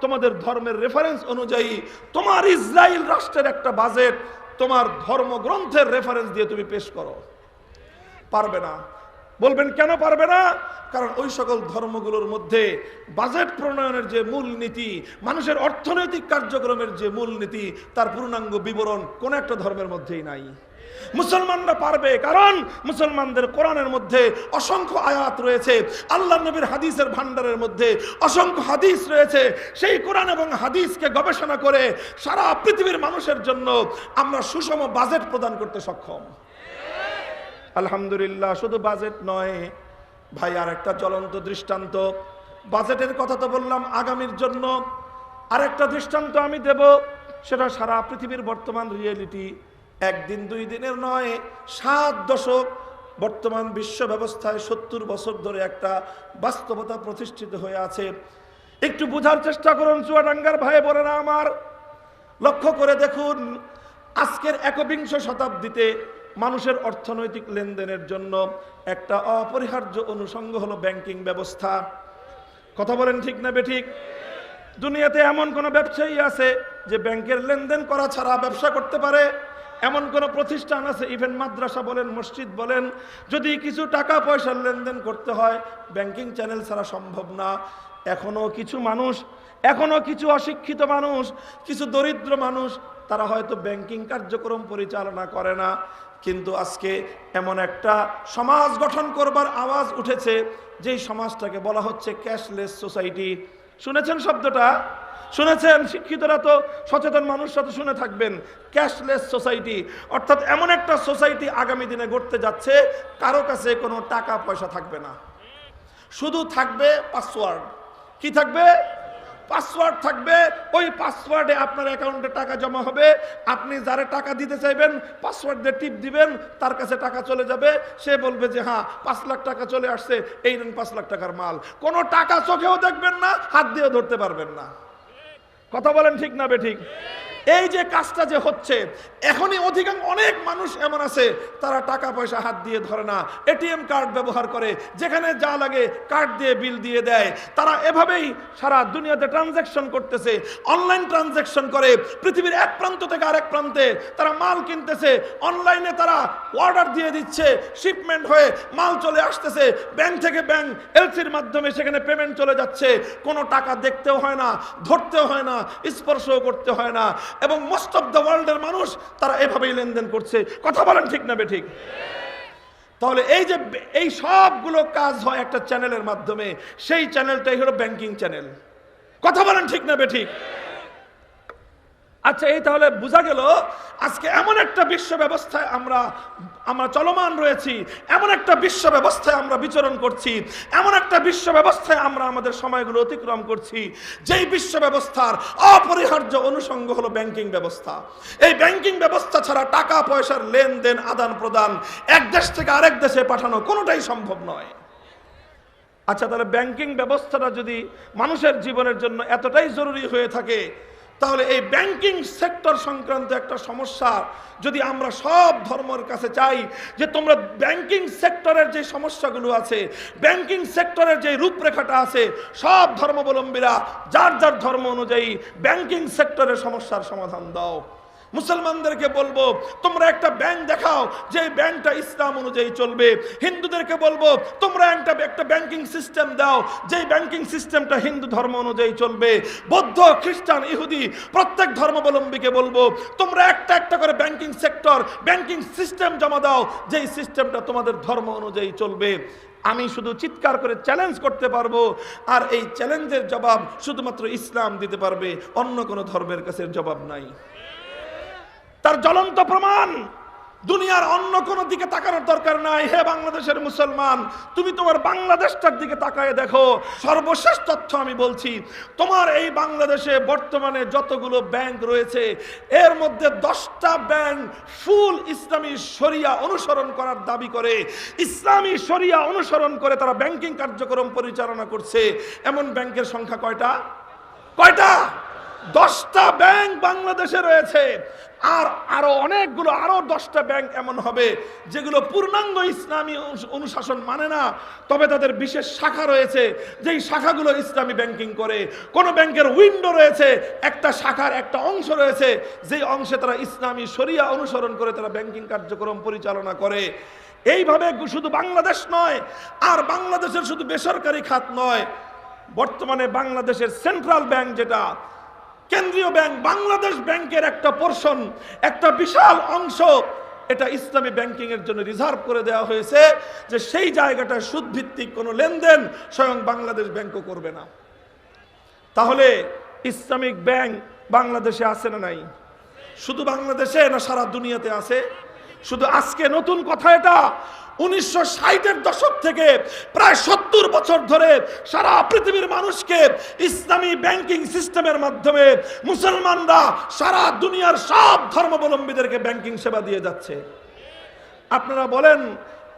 তোমাদের ধর্মের রেফারেন্স অনুযায়ী তোমার ইসরায়েল রাষ্ট্রের একটা বাজেট তোমার ধর্মগ্রন্থের রেফারেন্স দিয়ে তুমি পেশ করো। পারবে না। বলবেন কেন পারবে না? কারণ ওই সকল ধর্মগুলোর মধ্যে বাজেট প্রণয়নের যে মূলনীতি, মানুষের অর্থনৈতিক কার্যক্রমের যে মূলনীতি, তার পূর্ণাঙ্গ বিবরণ কোন একটা ধর্মের মধ্যেই নাই। মুসলমানরা পারবে কারণ মুসলমানদের কোরআনের মধ্যে অসংখ্য আয়াত রয়েছে, আল্লাহ নবীর হাদিসের ভান্ডারের মধ্যে অসংখ্য হাদিস রয়েছে। সেই কোরআন এবং হাদিসকে গবেষণা করে সারা পৃথিবীর মানুষের জন্য আমরা সুষম বাজেট প্রদান করতে সক্ষম। আলহামদুলিল্লাহ। শুধু বাজেট নয় ভাই, আর একটা জ্বলন্ত দৃষ্টান্ত। বাজেটের কথা তো বললাম আগামীর জন্য, আরেকটা দৃষ্টান্ত আমি দেব, সেটা সারা পৃথিবীর বর্তমান রিয়েলিটি। একদিন দুই দিনের নয়, 7 দশক বর্তমান বিশ্ব ব্যবস্থায় 70 বছর ধরে একটা বাস্তবতা প্রতিষ্ঠিত হয়ে আছে। একটু বোঝার চেষ্টা করুন চুয়াডাঙ্গার ভাই বোনেরা আমার, লক্ষ্য করে দেখুন আজকের 21 শতাব্দীতে মানুষের অর্থনৈতিক লেনদেনের জন্য একটা অপরিহার্য অনুষঙ্গ হলো ব্যাংকিং ব্যবস্থা। কথা বলেন ঠিক না বেঠিক? দুনিয়াতে এমন কোন ব্যবসায়ী আছে যে ব্যাংকের লেনদেন করা ছাড়া ব্যবসা করতে পারে? এমন কোন প্রতিষ্ঠান আছে? ইভেন মাদ্রাসা বলেন, মসজিদ বলেন, যদি কিছু টাকা পয়সার লেনদেন করতে হয় ব্যাংকিং চ্যানেল ছাড়া সম্ভব না। এখনো কিছু মানুষ, এখনো কিছু অশিক্ষিত মানুষ, কিছু দরিদ্র মানুষ, তারা হয়তো ব্যাংকিং কার্যক্রম পরিচালনা করে না, কিন্তু আজকে এমন একটা সমাজ গঠন করবার আওয়াজ উঠেছে যেই সমাজটাকে বলা হচ্ছে ক্যাশলেস সোসাইটি। শুনেছেন শব্দটা? শুনেছেন? শিক্ষিতরা তো, সচেতন মানুষরা তো শুনে থাকবেন। ক্যাশলেস সোসাইটি অর্থাৎ এমন একটা সোসাইটি আগামী দিনে গড়তে যাচ্ছে, কারো কাছে কোনো টাকা পয়সা থাকবে না, শুধু থাকবে পাসওয়ার্ড। কি থাকবে? পাসওয়ার্ড থাকবে। ওই পাসওয়ার্ডে আপনার অ্যাকাউন্টে টাকা জমা হবে, আপনি যারে টাকা দিতে চাইবেন পাসওয়ার্ড দিয়ে টিপ দিবেন, তার কাছে টাকা চলে যাবে, সে বলবে যে হ্যাঁ 5 লাখ টাকা চলে আসছে, এই নেন 5 লাখ টাকার মাল। কোনো টাকা চোখেও দেখবেন না, হাত দিয়েও ধরতে পারবেন না। কথা বলেন ঠিক না বেঠিক? এই যে কাজটা যে হচ্ছে, এখনই অনেক মানুষ এমন আছে তারা টাকা পয়সা হাত দিয়ে ধরে না, এটিএম কার্ড ব্যবহার করে, যেখানে যা লাগে কার্ড দিয়ে বিল দিয়ে দেয়। তারা এভাবেই সারা দুনিয়াতে ট্রানজ্যাকশন করতেছে, অনলাইন ট্রানজ্যাকশন করে, পৃথিবীর এক প্রান্ত থেকে আরেক প্রান্তে তারা মাল কিনতেছে, অনলাইনে তারা অর্ডার দিয়ে দিচ্ছে, শিপমেন্ট হয়ে মাল চলে আসতেছে, ব্যাংক থেকে ব্যাংক এলসির মাধ্যমে সেখানে পেমেন্ট চলে যাচ্ছে। কোনো টাকা দেখতেও হয় না, ধরতেও হয় না, স্পর্শও করতে হয় না, এবং মোস্ট অফ দ্য ওয়ার্ল্ডের মানুষ তারা এভাবেই লেনদেন করছে। কথা বলেন ঠিক না বেঠিক? তাহলে এই যে এই সবগুলো কাজ হয় একটা চ্যানেলের মাধ্যমে, সেই চ্যানেলটাই হলো ব্যাংকিং চ্যানেল। কথা বলেন ঠিক না বেঠিক? আচ্ছা, এই তাহলে বোঝা গেল আজকে এমন একটা বিশ্ব ব্যবস্থায় আমরা চলমান রয়েছি, এমন একটা বিশ্ব ব্যবস্থায় আমরা বিচরণ করছি, এমন একটা বিশ্ব ব্যবস্থায় আমরা আমাদের সময়গুলো অতিক্রম করছি, যেই বিশ্ব ব্যবস্থার অপরিহার্য অনুষঙ্গ হলো ব্যাংকিং ব্যবস্থা। এই ব্যাংকিং ব্যবস্থা ছাড়া টাকা পয়সার লেনদেন, আদান প্রদান, এক দেশ থেকে আরেক দেশে পাঠানো কোনোটাই সম্ভব নয়। আচ্ছা, তাহলে ব্যাংকিং ব্যবস্থাটা যদি মানুষের জীবনের জন্য এতটাই জরুরি হয়ে থাকে, তাহলে এই ব্যাংকিং সেক্টর সংক্রান্ত একটা সমস্যা যদি আমরা সব ধর্মের কাছে চাই যে তোমরা ব্যাংকিং সেক্টরের যে সমস্যাগুলো আছে, ব্যাংকিং সেক্টরের যে রূপরেখাটা আছে, সব ধর্মাবলম্বীরা যার যার ধর্ম অনুযায়ী ব্যাংকিং সেক্টরের সমস্যার সমাধান দাও। মুসলমানদেরকে বলবো তোমরা একটা ব্যাংক দেখাও যে ব্যাংকটা ইসলাম অনুযায়ী চলবে। হিন্দুদেরকে বলবো তোমরা একটা ব্যাংকিং সিস্টেম দাও যে ব্যাংকিং সিস্টেমটা হিন্দু ধর্ম অনুযায়ী চলবে। বৌদ্ধ, খ্রিস্টান, ইহুদি প্রত্যেক ধর্মাবলম্বীকে বলবো তোমরা একটা করে ব্যাংকিং সেক্টর, ব্যাংকিং সিস্টেম জমা দাও যেই সিস্টেমটা তোমাদের ধর্ম অনুযায়ী চলবে। আমি শুধু চিৎকার করে চ্যালেঞ্জ করতে পারবো, আর এই চ্যালেঞ্জের জবাব শুধুমাত্র ইসলাম দিতে পারবে, অন্য কোনো ধর্মের কাছে জবাব নাই। তার জ্বলন্ত প্রমাণ দুনিয়ার অন্য কোনো দিকে তাকানোর দরকার নাই। হে বাংলাদেশের মুসলমান, তুমি তোমার বাংলাদেশটার দিকে তাকায় দেখো। সর্বশেষ তথ্য আমি বলছি, তোমার এই বাংলাদেশে বর্তমানে যতগুলো ব্যাংক রয়েছে এর মধ্যে 10টা ব্যাংক ফুল ইসলামী শরিয়া অনুসরণ করার দাবি করে, ইসলামী শরিয়া অনুসরণ করে তারা ব্যাংকিং কার্যক্রম পরিচালনা করছে। এমন ব্যাংকের সংখ্যা কয়টা? 10টা ব্যাংক বাংলাদেশে রয়েছে। আর আরো অনেকগুলো, আরো 10টা ব্যাংক এমন হবে যেগুলো পূর্ণাঙ্গ ইসলামী অনুশাসন মানে না, তবে তাদের বিশেষ শাখা রয়েছে যেই শাখাগুলো ইসলামী ব্যাংকিং করে। কোন ব্যাংকের উইন্ডো রয়েছে, একটা শাখার একটা অংশ রয়েছে যেই অংশে তারা ইসলামী শরিয়া অনুসরণ করে তারা ব্যাংকিং কার্যক্রম পরিচালনা করে। এইভাবে শুধু বাংলাদেশ নয়, আর বাংলাদেশের শুধু বেসরকারি খাত নয়, বর্তমানে বাংলাদেশের সেন্ট্রাল ব্যাংক যেটা কেন্দ্রীয় ব্যাংক, বাংলাদেশ ব্যাংকের একটা পোরশন, একটা বিশাল অংশ এটা ইসলামী ব্যাংকিং এর জন্য রিজার্ভ করে দেওয়া হয়েছে, যে সেই জায়গাটা সুদ ভিত্তিক কোনো লেনদেন স্বয়ং বাংলাদেশ ব্যাংকও করবে না। তাহলে ইসলামিক ব্যাংক বাংলাদেশে আছে না নাই? শুধু বাংলাদেশে না সারা দুনিয়াতে আছে? শুধু আজকে নতুন কথা এটা? 1960-এর দশক থেকে প্রায় 70 বছর ধরে সারা পৃথিবীর মানুষকে ইসলামী ব্যাংকিং সিস্টেমের মাধ্যমে মুসলমানরা সারা দুনিয়ার সব ধর্মাবলম্বীদেরকে ব্যাংকিং সেবা দিয়ে যাচ্ছে। আপনারা বলেন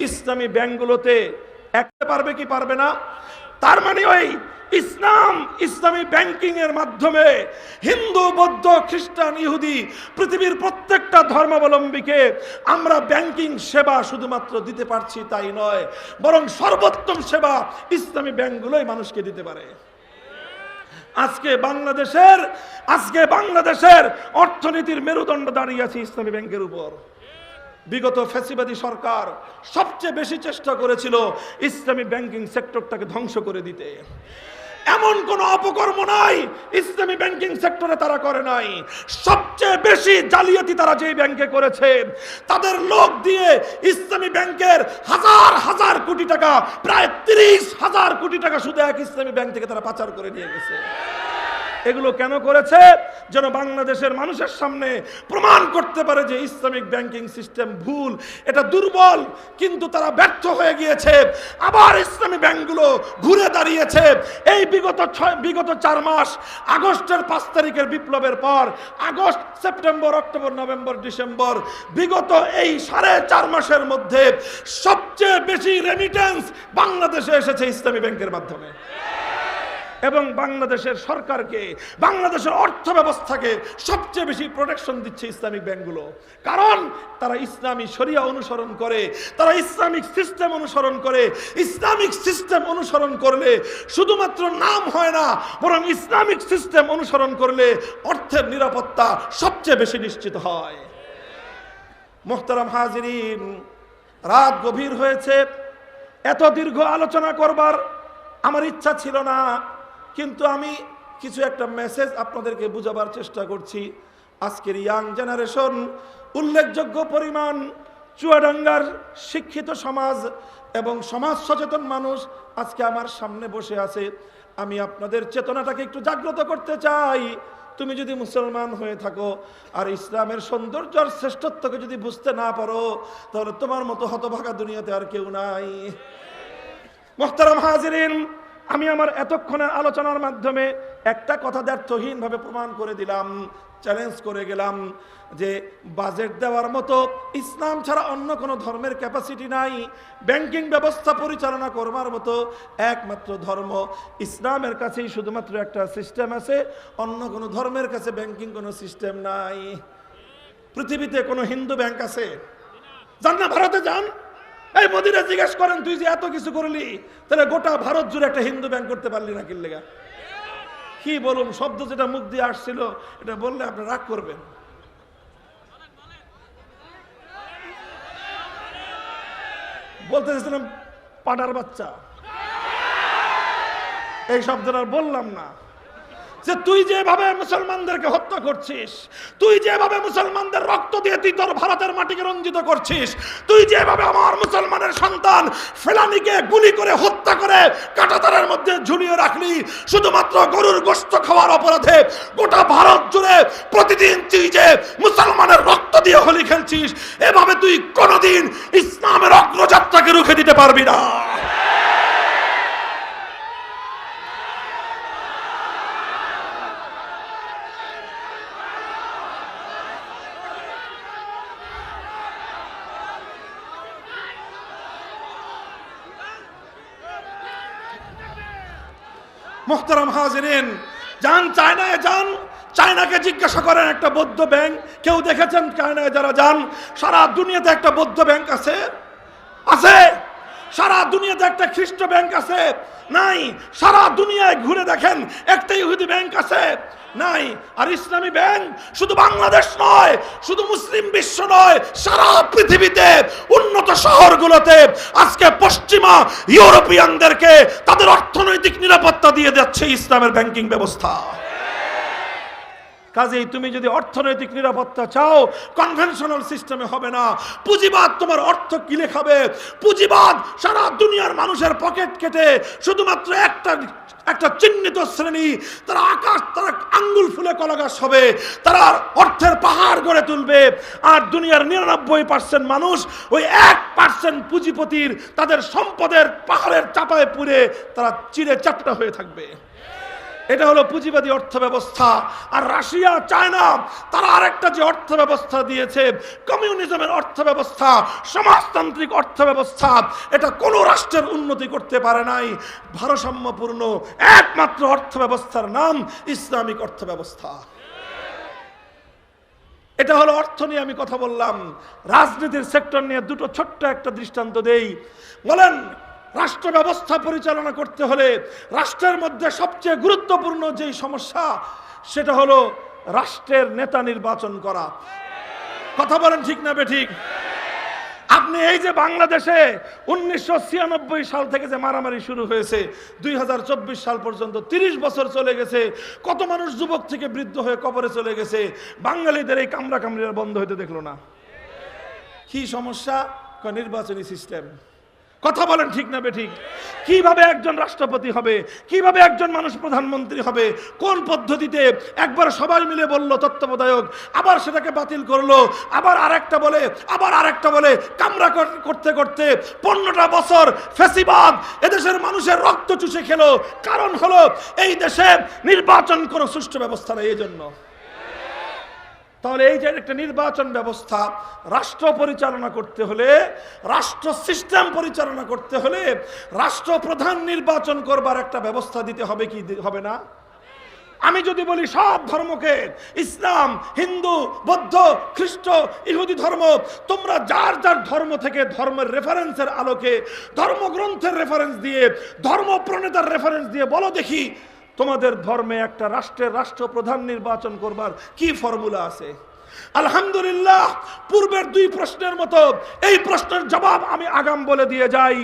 ইসলামী ব্যাংকগুলোতে একটা পারবে কি পারবে না? তার মানে ওই ইসলামী ব্যাংকিং এর মাধ্যমে হিন্দু, বৌদ্ধ, খ্রিস্টান, ইহুদি পৃথিবীর প্রত্যেকটা ধর্মাবলম্বীকে আমরা ব্যাংকিং সেবা শুধুমাত্র দিতে পারছি তাই নয়, বরং সর্বোত্তম সেবা ইসলামী ব্যাংকগুলোই মানুষকে দিতে পারে। আজকে বাংলাদেশের অর্থনীতির মেরুদণ্ড দাঁড়িয়ে আছে ইসলামী ব্যাংকের উপর। বিগত ফ্যাসিবাদী সরকার সবচেয়ে বেশি চেষ্টা করেছিল ইসলামী ব্যাংকিং সেক্টরটাকে ধ্বংস করে দিতে। এমন কোন অপকর্ম নাই ইসলামী ব্যাংকিং সেক্টরে তারা করে নাই। সবচেয়ে বেশি জালিয়াতি তারা যেই ব্যাংকে করেছে, তাদের লোক দিয়ে ইসলামী ব্যাংকের হাজার কোটি টাকা, প্রায় 30,000 কোটি টাকা শুধু এক ইসলামী ব্যাংক থেকে তারা পাচার করে নিয়ে গেছে। এগুলো কেন করেছে? যেন বাংলাদেশের মানুষের সামনে প্রমাণ করতে পারে যে ইসলামিক ব্যাংকিং সিস্টেম ভুল, এটা দুর্বল। কিন্তু তারা ব্যর্থ হয়ে গিয়েছে। আবার ইসলামী ব্যাংকগুলো ঘুরে দাঁড়িয়েছে। এই বিগত 4 মাস, আগস্টের 5 তারিখের বিপ্লবের পর, August, September, October, November, December, বিগত এই 4.5 মাসের মধ্যে সবচেয়ে বেশি রেমিটেন্স বাংলাদেশে এসেছে ইসলামী ব্যাংকের মাধ্যমে। এবং বাংলাদেশের সরকারকে, বাংলাদেশের অর্থ ব্যবস্থাকে সবচেয়ে বেশি প্রোটেকশন দিচ্ছে ইসলামিক ব্যাংকগুলো। কারণ তারা ইসলামী শরিয়া অনুসরণ করে, তারা ইসলামিক সিস্টেম অনুসরণ করে। ইসলামিক সিস্টেম অনুসরণ করলে শুধুমাত্র নাম হয় না, বরং ইসলামিক সিস্টেম অনুসরণ করলে অর্থের নিরাপত্তা সবচেয়ে বেশি নিশ্চিত হয়। মুহতারাম হাজিরিন, রাত গভীর হয়েছে, এত দীর্ঘ আলোচনা করবার আমার ইচ্ছা ছিল না, কিন্তু আমি কিছু একটা মেসেজ আপনাদেরকে বুঝাবার চেষ্টা করছি। আজকের ইয়াং জেনারেশন, উল্লেখযোগ্য পরিমাণ চুয়াডাঙ্গার শিক্ষিত সমাজ এবং সমাজ সচেতন মানুষ আজকে আমার সামনে বসে আছে। আমি আপনাদের চেতনাটাকে একটু জাগ্রত করতে চাই। তুমি যদি মুসলমান হয়ে থাকো আর ইসলামের সৌন্দর্য আর শ্রেষ্ঠত্বকে যদি বুঝতে না পারো, তাহলে তোমার মতো হতভাগা দুনিয়াতে আর কেউ নাই। মুহতারাম হাজিরিন, আমি আমার এতক্ষণের আলোচনার মাধ্যমে একটা কথা দ্ব্যর্থহীনভাবে প্রমাণ করে দিলাম, চ্যালেঞ্জ করে গেলাম যে বাজেট দেওয়ার মতো ইসলাম ছাড়া অন্য কোনো ধর্মের ক্যাপাসিটি নাই। ব্যাংকিং ব্যবস্থা পরিচালনা করবার মতো একমাত্র ধর্ম ইসলামের কাছেই শুধুমাত্র একটা সিস্টেম আছে, অন্য কোনো ধর্মের কাছে ব্যাংকিং কোনো সিস্টেম নাই। পৃথিবীতে কোনো হিন্দু ব্যাংক আছে? যান না, ভারতে যান, এই মোদিরা জিজ্ঞেস করেন তুই যে এত কিছু করলি, তাহলে গোটা ভারত জুড়ে একটা হিন্দু ব্যাংক করতে পারলি না কিল্লেগা? কি বলুন, শব্দ যেটা মুখ দিয়ে আসছিল এটা বললে আপনি রাগ করবেন। বলতে চাইছিলাম পাটার বাচ্চা, এই শব্দটা আর বললাম না। যে তুই যেভাবে মুসলমানদেরকে হত্যা করছিস, তুই যেভাবে মুসলমানদের রক্ত দিয়ে তুই তোর ভারতের মাটিকে রঞ্জিত করছিস, তুই যেভাবে আমার মুসলমানের সন্তান ফেলানিকে গুলি করে হত্যা করে কাঁটাতারের মধ্যে ঝুলিয়ে রাখলি শুধুমাত্র গরুর গোশত খাওয়ার অপরাধে, গোটা ভারত জুড়ে প্রতিদিন তুই যে মুসলমানের রক্ত দিয়ে হোলি খেলছিস, এভাবে তুই কোনোদিন ইসলামের অগ্রযাত্রাকে রুখে দিতে পারবি না। মুহতারাম হাজিরিন, যান চায়নায় যান, চায়নাকে জিজ্ঞাসা করেন একটা বৌদ্ধ ব্যাংক কেউ দেখেছেন? চায়নায় যারা যান, সারা দুনিয়াতে একটা বৌদ্ধ ব্যাংক আছে? আছে? সারা দুনিয়াতে একটা খ্রিস্ট ব্যাংক আছে? নাই। সারা দুনিয়ায় ঘুরে দেখেন একটা ইহুদি ব্যাংক আছে? নাই। আর ইসলামী ব্যাংক শুধু বাংলাদেশ নয়, শুধু মুসলিম বিশ্ব নয়, সারা পৃথিবীতে উন্নত শহরগুলোতে আজকে পশ্চিমা ইউরোপিয়ানদেরকে তাদের অর্থনৈতিক নিরাপত্তা দিয়ে যাচ্ছে ইসলামের ব্যাংকিং ব্যবস্থা। কাজেই তুমি যদি অর্থনৈতিক নিরাপত্তা চাও, কনভেনশনাল সিস্টেমে হবে না। পুঁজিবাদ তোমার অর্থ কিনে খাবে। পুঁজিবাদ সারা দুনিয়ার মানুষের পকেট কেটে শুধুমাত্র একটা চিহ্নিত শ্রেণী, তারা আঙ্গুল ফুলে কলাগাছ হবে, তারা অর্থের পাহাড় গড়ে তুলবে। আর দুনিয়ার 99% মানুষ ওই 1% পুঁজিপতির তাদের সম্পদের পাহাড়ের চাপায় পুড়ে তারা চিরে চাপটা হয়ে থাকবে। এটা হলো পুঁজিবাদী অর্থ ব্যবস্থা। আর রাশিয়া, চায়না তারা আরেকটা যে অর্থ ব্যবস্থা দিয়েছে, কমিউনিজমের অর্থ ব্যবস্থা, সমাজতান্ত্রিক অর্থ ব্যবস্থা, এটা কোনো রাষ্ট্রের উন্নতি করতে পারে নাই। ভারসাম্যপূর্ণ একমাত্র অর্থ ব্যবস্থার নাম ইসলামিক অর্থ ব্যবস্থা। এটা হলো অর্থ নিয়ে আমি কথা বললাম। রাজনীতির সেক্টর নিয়ে দুটো ছোট্ট একটা দৃষ্টান্ত দেই। বলেন, রাষ্ট্র ব্যবস্থা পরিচালনা করতে হলে রাষ্ট্রের মধ্যে সবচেয়ে গুরুত্বপূর্ণ যেই সমস্যা, সেটা হলো রাষ্ট্রের নেতা নির্বাচন করা। কথা বলেন ঠিক না বেঠিক? আপনি এই যে বাংলাদেশে 1996 সাল থেকে যে মারামারি শুরু হয়েছে, 2024 সাল পর্যন্ত 30 বছর চলে গেছে। কত মানুষ যুবক থেকে বৃদ্ধ হয়ে কবরে চলে গেছে। বাঙালিদের এই কামড়া কামড়িরা বন্ধ হইতে দেখলো না। কি সমস্যা? নির্বাচনী সিস্টেম। কথা বলেন ঠিক না বেঠিক? কিভাবে একজন রাষ্ট্রপতি হবে, কিভাবে একজন মানুষ প্রধানমন্ত্রী হবে, কোন পদ্ধতিতে? একবার সবাই মিলে বলল তত্ত্বাবধায়ক, আবার সেটাকে বাতিল করলো, আবার আরেকটা বলে, আবার আরেকটা বলে, কামরা করতে করতে 15টা বছর ফ্যাসিবাদ এদেশের মানুষের রক্ত চুষে খেলো। কারণ হলো এই দেশে নির্বাচন কোনো সুষ্ঠু ব্যবস্থা নেই। এই জন্য তাহলে এই যে একটা নির্বাচন ব্যবস্থা, রাষ্ট্র পরিচালনা করতে হলে, রাষ্ট্র সিস্টেম পরিচালনা করতে হলে রাষ্ট্রপ্রধান নির্বাচন করবার একটা ব্যবস্থা দিতে হবে কি হবে না? আমি যদি বলি সব ধর্মকে, ইসলাম, হিন্দু, বৌদ্ধ, খ্রিস্ট, ইহুদি ধর্ম, তোমরা যার যার ধর্ম থেকে ধর্মের রেফারেন্সের আলোকে, ধর্মগ্রন্থের রেফারেন্স দিয়ে, ধর্ম প্রণেতার রেফারেন্স দিয়ে বলো দেখি তোমাদের ধর্মে একটা রাষ্ট্রের রাষ্ট্রপ্রধান নির্বাচন করবার কি ফর্মুলা আছে? আলহামদুলিল্লাহ, পূর্বের দুই প্রশ্নের মতো এই প্রশ্নের জবাব আমি আগাম বলে দিয়ে যাই।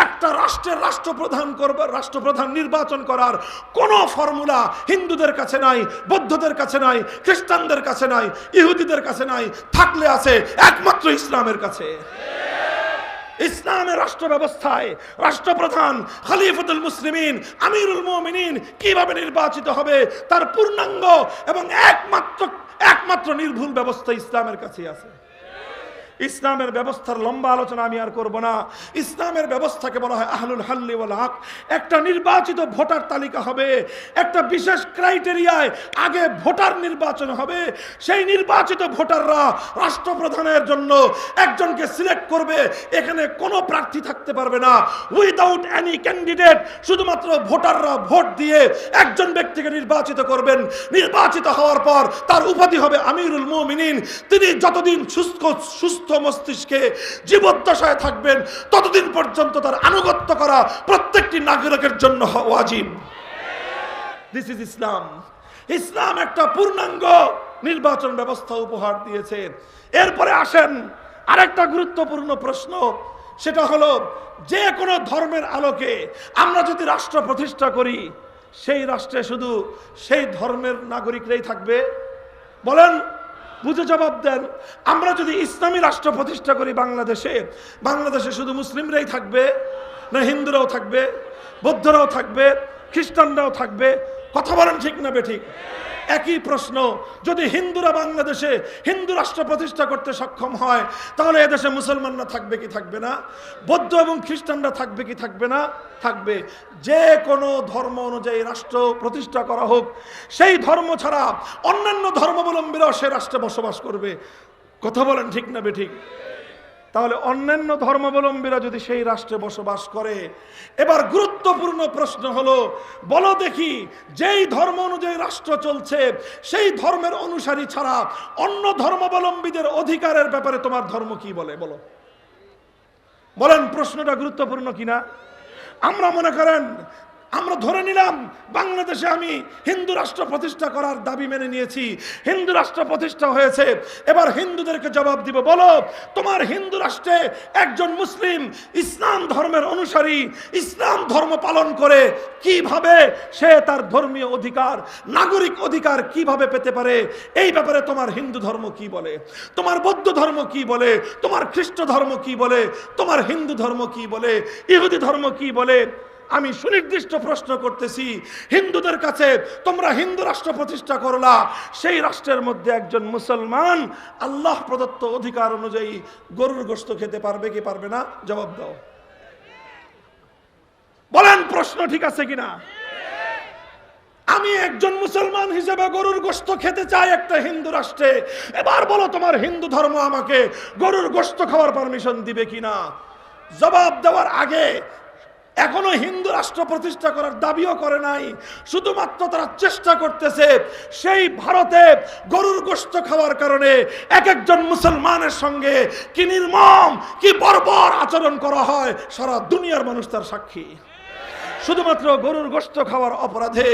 একটা রাষ্ট্রের রাষ্ট্রপ্রধান নির্বাচন করার কোনো ফর্মুলা হিন্দুদের কাছে নাই, বৌদ্ধদের কাছে নাই, খ্রিস্টানদের কাছে নাই, ইহুদিদের কাছে নাই। থাকলে আছে একমাত্র ইসলামের কাছে। ইসলামের রাষ্ট্র ব্যবস্থায় রাষ্ট্রপ্রধান খলিফাতুল মুসলিমিন, আমিরুল মুমিনিন কিভাবে নির্বাচিত হবে তার পূর্ণাঙ্গ এবং একমাত্র নির্ভুল ব্যবস্থা ইসলামের কাছে আছে। ইসলামের ব্যবস্থার লম্বা আলোচনা আমি আর করব না। ইসলামের ব্যবস্থাকে বলা হয় আহলুল হাল্লি ওয়াল আকদ। একটা নির্বাচিত ভোটার তালিকা হবে, একটা বিশেষ ক্রাইটেরিয়ায় আগে ভোটার নির্বাচন হবে। সেই নির্বাচিত ভোটাররা রাষ্ট্রপ্রধানের জন্য একজনকে সিলেক্ট করবে। এখানে কোনো প্রার্থী থাকতে পারবে না, উইদাউট এনি ক্যান্ডিডেট। শুধুমাত্র ভোটাররা ভোট দিয়ে একজন ব্যক্তিকে নির্বাচিত করবেন। নির্বাচিত হওয়ার পর তার উপাধি হবে আমিরুল মুমিনিন। তিনি যতদিন সুস্থ মস্তিষ্কে জীবদ্দশায় থাকবেন ততদিন পর্যন্ত তার আনুগত্য করা প্রত্যেকটি নাগরিকের জন্য ওয়াজিব। দিস ইজ ইসলাম। ইসলাম একটা পূর্ণাঙ্গ নির্বাচন ব্যবস্থা উপহার দিয়েছে। এরপরে আসেন আরেকটা গুরুত্বপূর্ণ প্রশ্ন, সেটা হলো যে কোনো ধর্মের আলোকে আমরা যদি রাষ্ট্র প্রতিষ্ঠা করি, সেই রাষ্ট্রে শুধু সেই ধর্মের নাগরিকরাই থাকবে? বলেন, বুঝে জবাব দেন। আমরা যদি ইসলামী রাষ্ট্র প্রতিষ্ঠা করি বাংলাদেশে শুধু মুসলিমরাই থাকবে, না হিন্দুরাও থাকবে, বৌদ্ধরাও থাকবে, খ্রিস্টানরাও থাকবে? কথা বলেন ঠিক না বেঠিক? একই প্রশ্ন, যদি হিন্দুরা বাংলাদেশে হিন্দু রাষ্ট্র প্রতিষ্ঠা করতে সক্ষম হয়, তাহলে এদেশে মুসলমানরা থাকবে কি থাকবে না? বৌদ্ধ এবং খ্রিস্টানরা থাকবে কি থাকবে না? থাকবে। যে কোনো ধর্ম অনুযায়ী রাষ্ট্র প্রতিষ্ঠা করা হোক, সেই ধর্ম ছাড়া অন্যান্য ধর্মাবলম্বীরাও সে রাষ্ট্রে বসবাস করবে। কথা বলেন ঠিক না বেঠিক? তাহলে অন্যান্য ধর্মাবলম্বীরা যদি সেই রাষ্ট্রে বসবাস করে, এবার গুরুত্বপূর্ণ প্রশ্ন হলো, বলো দেখি, যেই ধর্ম অনুযায়ী রাষ্ট্র চলছে সেই ধর্মের অনুসারী ছাড়া অন্য ধর্মাবলম্বীদের অধিকারের ব্যাপারে তোমার ধর্ম কি বলে? বলো, বলেন, প্রশ্নটা গুরুত্বপূর্ণ কিনা? আমরা মনে করেন, আমরা ধরে নিলাম বাংলাদেশে আমি হিন্দু রাষ্ট্র প্রতিষ্ঠা করার দাবি মেনে নিয়েছি, হিন্দু রাষ্ট্র প্রতিষ্ঠা হয়েছে। এবার হিন্দুদেরকে জবাব দিব, বলো তোমার হিন্দু রাষ্ট্রে একজন মুসলিম ইসলাম ধর্মের অনুসারী ইসলাম ধর্ম পালন করে কিভাবে সে তার ধর্মীয় অধিকার, নাগরিক অধিকার কিভাবে পেতে পারে? এই ব্যাপারে তোমার হিন্দু ধর্ম কি বলে, তোমার বৌদ্ধ ধর্ম কি বলে, তোমার খ্রিস্ট ধর্ম কি বলে, তোমার হিন্দু ধর্ম কি বলে, ইহুদি ধর্ম কি বলে? আমি সুনির্দিষ্ট প্রশ্ন করতেছি, হিন্দুদের কাছে তোমরা হিন্দু রাষ্ট্র প্রতিষ্ঠা করলা, সেই রাষ্ট্রের মধ্যে একজন মুসলমান আল্লাহ প্রদত্ত অধিকার অনুযায়ী গরুর গোশত খেতে পারবে কি পারবে না? জবাব দাও, বলেন, প্রশ্ন ঠিক আছে কিনা? আমি একজন মুসলমান হিসেবে গরুর গোশত খেতে চাই একটা হিন্দু রাষ্ট্রে। এবার বলো তোমার হিন্দু ধর্ম আমাকে গরুর গোশত খাওয়ার পারমিশন দিবে কিনা? জবাব দেওয়ার আগে এখনো হিন্দু রাষ্ট্র প্রতিষ্ঠা করার দাবিও করে নাই, শুধুমাত্র তারা চেষ্টা করতেছে সেই ভারতে গরুর গোশত খাওয়ার কারণে এক একজন মুসলমানের সঙ্গে কি নির্মম, কি বর্বর আচরণ করা হয়, সারা দুনিয়ার মানুষ তার সাক্ষী। শুধুমাত্র গরুর গোশত খাওয়ার অপরাধে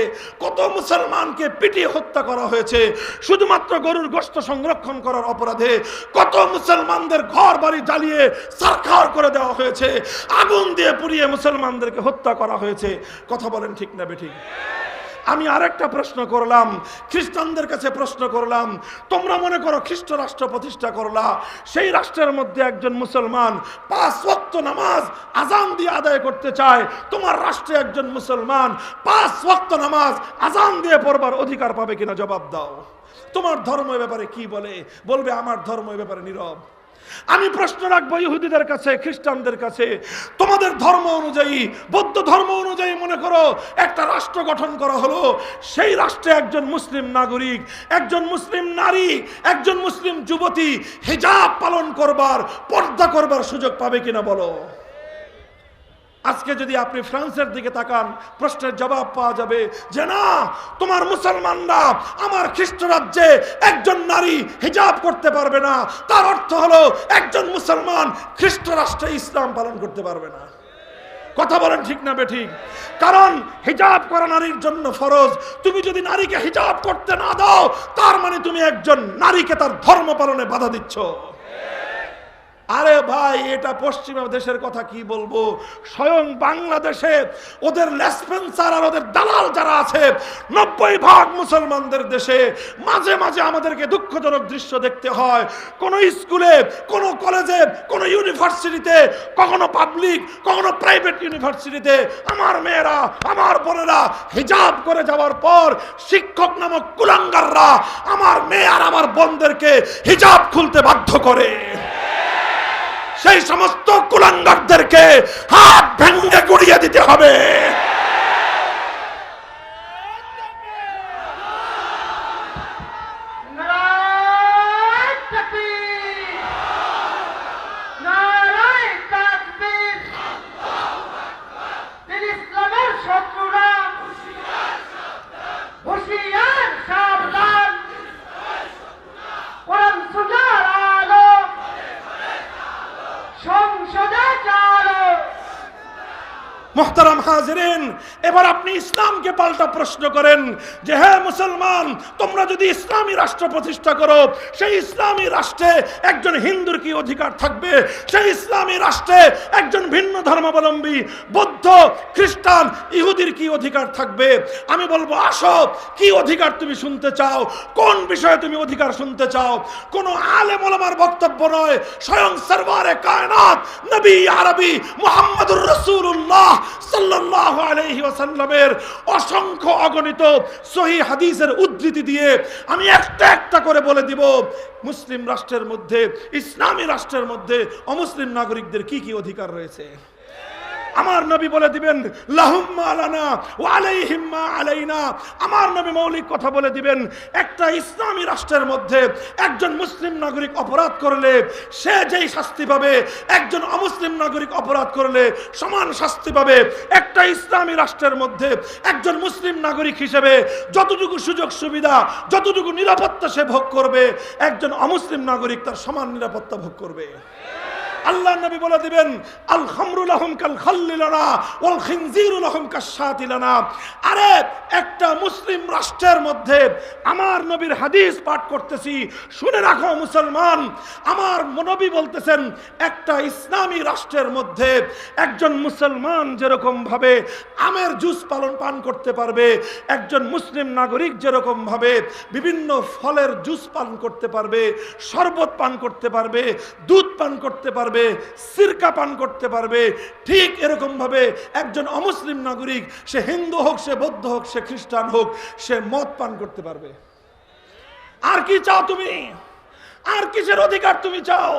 কত মুসলমানকে পিটিয়ে হত্যা করা হয়েছে, শুধুমাত্র গরুর গোশত সংরক্ষণ করার অপরাধে কত মুসলমানদের ঘর বাড়ি জ্বালিয়ে সারখার করে দেওয়া হয়েছে, আগুন দিয়ে পুড়িয়ে মুসলমানদেরকে হত্যা করা হয়েছে। কথা বলেন ঠিক না বেঠিক? আমি আরেকটা প্রশ্ন করলাম, খ্রিস্টানদের কাছে প্রশ্ন করলাম, তোমরা মনে করো খ্রিস্ট রাষ্ট্র প্রতিষ্ঠা করলা, সেই রাষ্ট্রের মধ্যে একজন মুসলমান 5 ওয়াক্ত নামাজ আজান দিয়ে আদায় করতে চায়, তোমার রাষ্ট্রে একজন মুসলমান 5 ওয়াক্ত নামাজ আজান দিয়ে পড়বার অধিকার পাবে কিনা? জবাব দাও। তোমার ধর্ম এ ব্যাপারে কি বলে? বলবে আমার ধর্ম এ ব্যাপারে নীরব। আমি প্রশ্ন রাখবো ইহুদিদের কাছে, খ্রিস্টানদের কাছে, তোমাদের ধর্ম অনুযায়ী, বৌদ্ধ ধর্ম অনুযায়ী মনে করো একটা রাষ্ট্র গঠন করা হলো, সেই রাষ্ট্রে একজন মুসলিম নাগরিক, একজন মুসলিম নারী, একজন মুসলিম যুবতী হিজাব পালন করবার, পর্দা করবার সুযোগ পাবে কিনা? বলো। আজকে যদি আপনি ফ্রান্সের দিকে তাকান, প্রশ্নের জবাব পাওয়া যাবে যে না, তোমার মুসলমানরা আমার খ্রিস্ট রাজ্যে একজন নারী হিজাব করতে পারবে না, তার অর্থ হলো একজন মুসলমান খ্রিস্ট রাষ্ট্রে ইসলাম পালন করতে পারবে না। কথা বলেন ঠিক না বেঠিক? কারণ হিজাব করা নারীর জন্য ফরজ। তুমি যদি নারীকে হিজাব করতে না দাও, তার মানে তুমি একজন নারীকে তার ধর্ম পালনে বাধা দিচ্ছ। আরে ভাই, এটা পশ্চিমা দেশের কথা কি বলবো, স্বয়ং বাংলাদেশে ওদের লেসপেন্সার আর ওদের দালাল যারা আছে 90% মুসলমানদের দেশে। মাঝে মাঝে আমাদেরকে দুঃখজনক দৃশ্য দেখতে হয়, কোন স্কুলে, কোন কলেজে, কোন ইউনিভার্সিটিতে, কখনো পাবলিক, কখনো প্রাইভেট ইউনিভার্সিটিতে আমার মেয়েরা, আমার বোনেরা হিজাব করে যাওয়ার পর শিক্ষক নামক কুলাঙ্গাররা আমার মেয়ে আর আমার বোনদেরকে হিজাব খুলতে বাধ্য করে। সেই সমস্ত কুলাঙ্গারদেরকে হাত ভেঙে গুড়িয়ে দিতে হবে। মোহতারাম হাজিরিন, এবার আপনি ইসলামকে পাল্টা প্রশ্ন করেন যে হে মুসলমান, তোমরা যদি ইসলামী রাষ্ট্র প্রতিষ্ঠা করো, সেই ইসলামী রাষ্ট্রে একজন হিন্দুর কি অধিকার থাকবে? সেই ইসলামী রাষ্ট্রে একজন ভিন্ন ধর্মাবলম্বী বৌদ্ধ, খ্রিস্টান, ইহুদির কি অধিকার থাকবে? আমি বলবো, আসো, কি অধিকার তুমি শুনতে চাও? কোন বিষয়ে তুমি অধিকার শুনতে চাও? কোন আলেম ওলামার বক্তব্য নয়, স্বয়ং সরওয়ারে কায়নাত নবী আরবি মুহাম্মদুর রাসূলুল্লাহ সাল্লাল্লাহু আলাইহি ওয়াসাল্লামের অসংখ্য অগণিত সহিহ হাদিসের উদ্ধৃতি দিয়ে আমি একটা একটা করে বলে দিব মুসলিম রাষ্ট্রের মধ্যে, ইসলামী রাষ্ট্রের মধ্যে অমুসলিম নাগরিকদের কি কি অধিকার রয়েছে। আমার নবী বলে দিবেন লাহুম মা লানা ওয়া আলাইহিম মা আলাইনা। আমার নবী মৌলিক কথা বলে দিবেন, একটা ইসলামী রাষ্ট্রের মধ্যে একজন মুসলিম নাগরিক অপরাধ করলে সে যেই শাস্তি পাবে, একজন অমুসলিম নাগরিক অপরাধ করলে সমান শাস্তি পাবে। একটা ইসলামী রাষ্ট্রের মধ্যে একজন মুসলিম নাগরিক হিসেবে যতটুকু সুযোগ সুবিধা, যতটুকু নিরাপত্তা সে ভোগ করবে, একজন অমুসলিম নাগরিক তার সমান নিরাপত্তা ভোগ করবে। আল্লাহ নবী বলে দিবেন আল খামরু লাহুম কাল খাল্লি লানা ওয়াল খিনজিরু লাহুম কাশশাতি লানা। আরে একটা মুসলিম রাষ্ট্রের মধ্যে আমার নবীর হাদিস পাঠ করতেছি, শুনে রাখো মুসলমান, আমার নবী বলতেছেন একটা ইসলামী রাষ্ট্রের মধ্যে একজন মুসলমান যেরকম ভাবে আমের জুস পান করতে পারবে, একজন মুসলিম নাগরিক যেরকম ভাবে বিভিন্ন ফলের জুস পান করতে পারবে, শরবত পান করতে পারবে, দুধ পান করতে পারবে, সিরকা পান করতে পারবে, ঠিক এরকম ভাবে একজন অমুসলিম নাগরিক, সে হিন্দু হোক, সে বৌদ্ধ হোক, সে খ্রিস্টান হোক, সে মদ পান করতে পারবে। আর কি চাও তুমি? আর কিসের অধিকার তুমি চাও?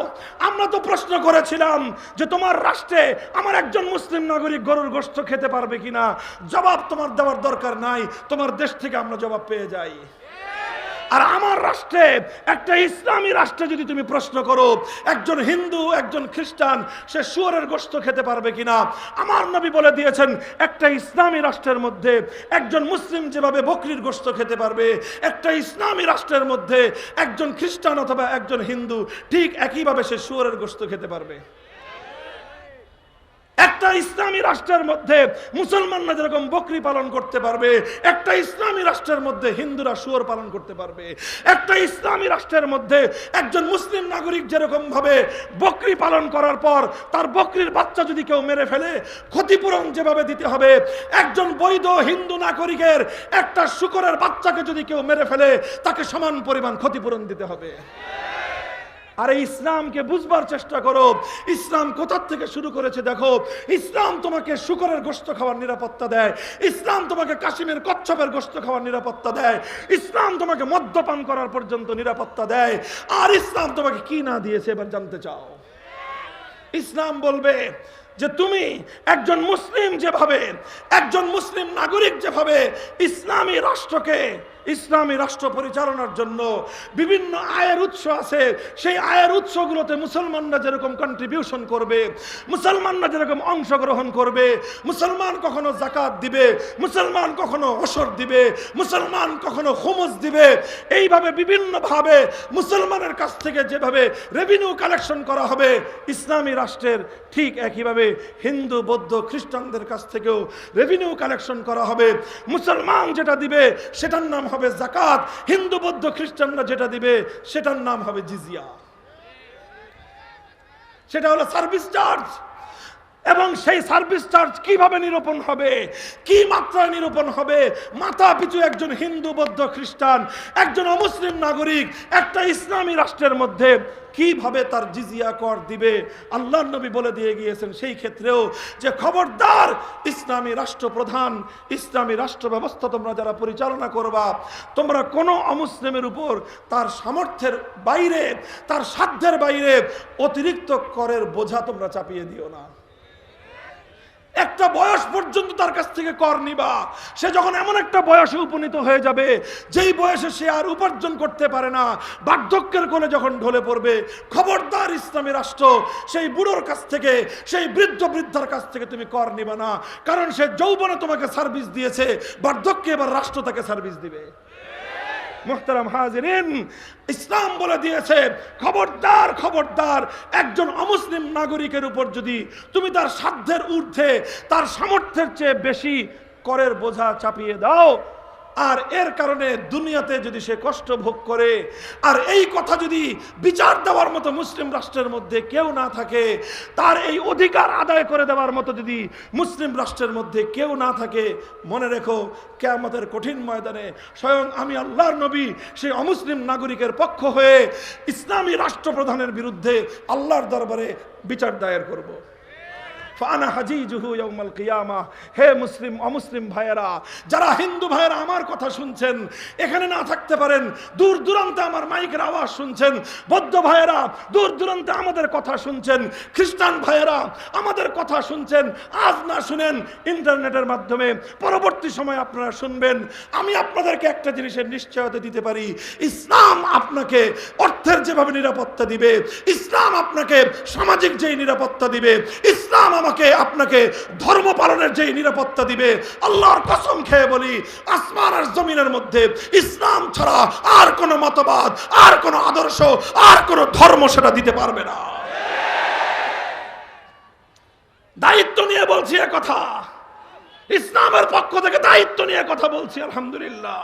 আমরা তো প্রশ্ন করেছিলাম যে তোমার রাষ্ট্রে আমার একজন মুসলিম নাগরিক গরুর গোশত খেতে পারবে কিনা। জবাব তোমার দেওয়ার দরকার নাই, তোমার দেশ থেকে আমরা জবাব পেয়ে যাই। আর আমার রাষ্ট্রে, একটা ইসলামী রাষ্ট্রে যদি তুমি প্রশ্ন করো একজন হিন্দু, একজন খ্রিস্টান সে শুয়োরের গোশত খেতে পারবে কিনা, আমার নবী বলে দিয়েছেন একটা ইসলামী রাষ্ট্রের মধ্যে একজন মুসলিম যেভাবে বকরির গোশত খেতে পারবে, একটা ইসলামী রাষ্ট্রের মধ্যে একজন খ্রিস্টান অথবা একজন হিন্দু ঠিক একইভাবে সে শুয়োরের গোশত খেতে পারবে। একটা ইসলামী রাষ্ট্রের মধ্যে মুসলমানরা যেরকম বকরি পালন করতে পারবে, একটা ইসলামী রাষ্ট্রের মধ্যে হিন্দুরা শুয়োর পালন করতে পারবে। একটা ইসলামী রাষ্ট্রের মধ্যে একজন মুসলিম নাগরিক যেরকম ভাবে বকরি পালন করার পর তার বকরির বাচ্চা যদি কেউ মেরে ফেলে ক্ষতিপূরণ যেভাবে দিতে হবে, একজন বৈধ হিন্দু নাগরিকের একটা শূকরের বাচ্চাকে যদি কেউ মেরে ফেলে তাকে সমান পরিমাণ ক্ষতিপূরণ দিতে হবে। আরে ইসলামকে বুঝবার চেষ্টা করো, ইসলাম কোথা থেকে শুরু করেছে দেখো। ইসলাম তোমাকে শূকরের গোশত খাওয়ার নিরাপত্তা দেয়, ইসলাম তোমাকে কাশিমের কচ্ছপের গোশত খাওয়ার নিরাপত্তা দেয়, ইসলাম তোমাকে মদ্যপান করার পর্যন্ত নিরাপত্তা দেয়। আর ইসলাম তোমাকে কি না দিয়েছে এবার জানতে চাও? ইসলাম বলবে যে তুমি একজন মুসলিম যেভাবে, একজন মুসলিম নাগরিক যেভাবে ইসলামী রাষ্ট্রকে, ইসলামী রাষ্ট্র পরিচালনার জন্য বিভিন্ন আয়ের উৎস আছে, সেই আয়ের উৎসগুলোতে মুসলমানরা যেরকম কন্ট্রিবিউশন করবে, মুসলমানরা যেরকম অংশগ্রহণ করবে, মুসলমান কখনো যাকাত দিবে, মুসলমান কখনো ওশর দিবে, মুসলমান কখনো খুমুস দিবে, এইভাবে বিভিন্নভাবে মুসলমানের কাছ থেকে যেভাবে রেভিনিউ কালেকশন করা হবে ইসলামী রাষ্ট্রের, ঠিক একইভাবে হিন্দু, বৌদ্ধ, খ্রিস্টানদের কাছ থেকেও রেভিনিউ কালেকশন করা হবে। মুসলমান যেটা দিবে সেটার নাম হবে যাকাত, হিন্দু, বৌদ্ধ, খ্রিস্টানরা যেটা দিবে সেটার নাম হবে জিজিয়া, সেটা হলো সার্ভিস চার্জ। এবং সেই সার্ভিস চার্জ কিভাবে নিরূপণ হবে, কি মাত্রায় নিরূপণ হবে, মাথা পিছু একজন হিন্দু, বৌদ্ধ, খ্রিস্টান, একজন অমুসলিম নাগরিক একটা ইসলামী রাষ্ট্রের মধ্যে কিভাবে তার জিজিয়া কর দিবে, আল্লাহর নবী বলে দিয়ে গিয়েছেন সেই ক্ষেত্রেও যে খবরদার ইসলামী রাষ্ট্রপ্রধান, ইসলামী রাষ্ট্র ব্যবস্থা তোমরা যারা পরিচালনা করবা, তোমরা কোনো অমুসলিমের উপর তার সামর্থ্যের বাইরে, তার সাধ্যের বাইরে অতিরিক্ত করের বোঝা তোমরা চাপিয়ে দিও না। একটা বয়স পর্যন্ত তার কাছ থেকে কর নিবা, সে যখন এমন একটা বয়সে উপনীত হয়ে যাবে যেই বয়সে সে আর উপার্জন করতে পারে না, বার্ধক্যের কোলে যখন ঢলে পড়বে, খবরদার ইসলামী রাষ্ট্র সেই বুড়োর কাছ থেকে, সেই বৃদ্ধ বৃদ্ধার কাছ থেকে তুমি কর নিবা না, কারণ সে যৌবনে তোমাকে সার্ভিস দিয়েছে, বার্ধক্যে এবার রাষ্ট্র তাকে সার্ভিস দিবে। মুহতারাম হাজিরিন, ইসলাম বলে দিয়েছে খবরদার খবরদার, একজন অমুসলিম নাগরিকের উপর যদি তুমি তার সাধ্যের ঊর্ধ্বে, তার সামর্থ্যের চেয়ে বেশি করের বোঝা চাপিয়ে দাও, আর এর কারণে দুনিয়াতে যদি সে কষ্ট ভোগ করে, আর এই কথা যদি বিচার দেওয়ার মতো মুসলিম রাষ্ট্রের মধ্যে কেউ না থাকে, তার এই অধিকার আদায় করে দেওয়ার মতো যদি মুসলিম রাষ্ট্রের মধ্যে কেউ না থাকে, মনে রেখো কিয়ামতের কঠিন ময়দানে স্বয়ং আমি আল্লাহর নবী সেই অমুসলিম নাগরিকের পক্ষ হয়ে ইসলামী রাষ্ট্রপ্রধানের বিরুদ্ধে আল্লাহর দরবারে বিচার দায়ের করব। ফানা হাজিজুহু ইয়াউমাল কিয়ামাহ। হে মুসলিম অমুসলিম ভাইয়েরা, যারা হিন্দু ভাইয়েরা আমার কথা শুনছেন, এখানে না থাকতে পারেন, দূর দূরান্তে আমার মাইকের আওয়াজ শুনছেন, বৌদ্ধ ভাইয়েরা দূর দূরান্তে আমাদের কথা শুনছেন, খ্রিস্টান ভাইয়েরা আমাদের কথা শুনছেন, আজ না শুনেন ইন্টারনেটের মাধ্যমে পরবর্তী সময় আপনারা শুনবেন। আমি আপনাদেরকে একটা জিনিসের নিশ্চয়তা দিতে পারি, ইসলাম আপনাকে অর্থের যেভাবে নিরাপত্তা দিবে, ইসলাম আপনাকে সামাজিক যেই নিরাপত্তা দিবে, ইসলাম আপনাকে ধর্ম পালনের যে নিরাপত্তা দিবে, আল্লাহর কসম খেয়ে বলি, আসমান আর জমিনের মধ্যে ইসলাম ছাড়া আর কোন মতবাদ, আর কোন আদর্শ, আর কোন ধর্ম সেটা দিতে পারবে না। দায়িত্ব নিয়ে বলছি কথা, ইসলামের পক্ষ থেকে দায়িত্ব নিয়ে কথা বলছি, আলহামদুলিল্লাহ।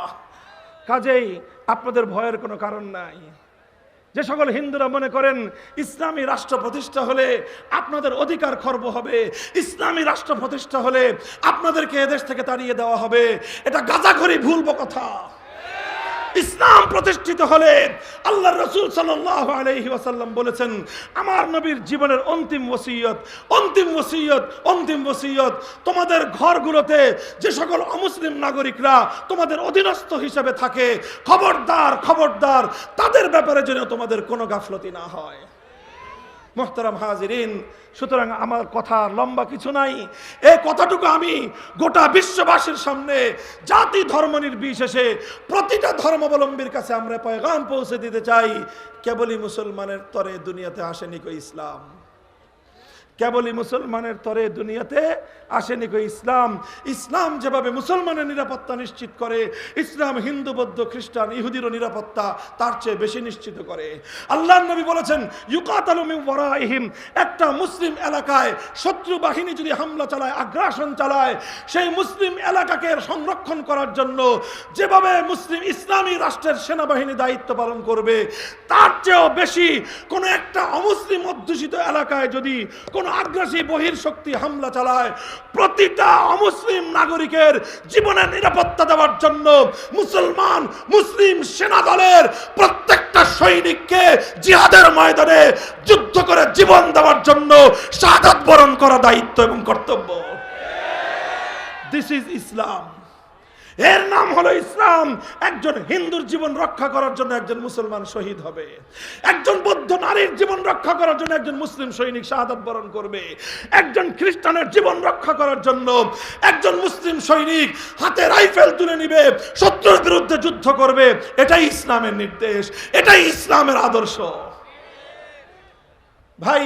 কাজেই আপনাদের ভয়ের কোনো কারণ নাই। যে সকল হিন্দুরা মনে করেন ইসলামী রাষ্ট্র প্রতিষ্ঠা হলে আপনাদের অধিকার খর্ব হবে, ইসলামী রাষ্ট্র প্রতিষ্ঠা হলে আপনাদেরকে এদেশ থেকে তাড়িয়ে দেওয়া হবে, এটা গাঁজাখড়ি ভুলব কথা। ইসলাম প্রতিষ্ঠিত হলে আল্লাহর রাসূল সাল্লাল্লাহু আলাইহি ওয়াসাল্লাম বলেছেন, আমার নবীর জীবনের অন্তিম ওসিয়ত, অন্তিম ওসিয়ত, অন্তিম ওসিয়ত, তোমাদের ঘরগুলোতে যে সকল অমুসলিম নাগরিকরা তোমাদের অধীনস্থ হিসেবে থাকে, খবরদার খবরদার তাদের ব্যাপারে যেন তোমাদের কোনো গাফলতি না হয়। মুহতারাম হাজিরিন, সুতরাং আমার কথা লম্বা কিছু নাই, এই কথাটুকু আমি গোটা বিশ্ববাসীর সামনে জাতি ধর্ম নির্বিশেষে প্রতিটা ধর্মাবলম্বীর কাছে আমরা পয়গাম পৌঁছে দিতে চাই। কেবলই মুসলমানের তরে দুনিয়াতে আসেনি কো ইসলাম, কেবলই মুসলমানের তরে দুনিয়াতে আসেনি কো ইসলাম। ইসলাম যেভাবে মুসলমানের নিরাপত্তা নিশ্চিত করে, ইসলাম হিন্দু বৌদ্ধ খ্রিস্টান ইহুদিরও নিরাপত্তা তার চেয়ে বেশি নিশ্চিত করে। আল্লাহর নবী বলেছেন, ইউকাতালু মিন ওয়ারাইহিম, একটা মুসলিম এলাকায় শত্রু বাহিনী যদি হামলা চালায়, আগ্রাসন চালায়, সেই মুসলিম এলাকাকে সংরক্ষণ করার জন্য যেভাবে মুসলিম ইসলামী রাষ্ট্রের সেনাবাহিনী দায়িত্ব পালন করবে, তার চেয়েও বেশি কোন একটা অমুসলিম অধ্যুষিত এলাকায় যদি কোন আগ্রাসী বহির্শক্তি হামলা চালায়, প্রতিটা অমুসলিম নাগরিকের জীবনের নিরাপত্তা দেওয়ার জন্য মুসলমান মুসলিম সেনা দলের প্রত্যেকটা সৈনিককে জিহাদের ময়দানে যুদ্ধ করে জীবন দেওয়ার জন্য শাহাদাত বরণ করা দায়িত্ব এবং কর্তব্য। দিস ইজ ইসলাম, এর নাম হলো ইসলাম। একজন হিন্দুর জীবন রক্ষা করার জন্য একজন মুসলমান শহীদ হবে, একজন বৌদ্ধ নারীর জীবন রক্ষা করার জন্য একজন মুসলিম সৈনিক শাহাদাত বরণ করবে, একজন খ্রিস্টানের জীবন রক্ষা করার জন্য একজন মুসলিম সৈনিক হাতে রাইফেল তুলে নিবে, শত্রুর বিরুদ্ধে যুদ্ধ করবে। এটাই ইসলামের নির্দেশ, এটাই ইসলামের আদর্শ। ভাই,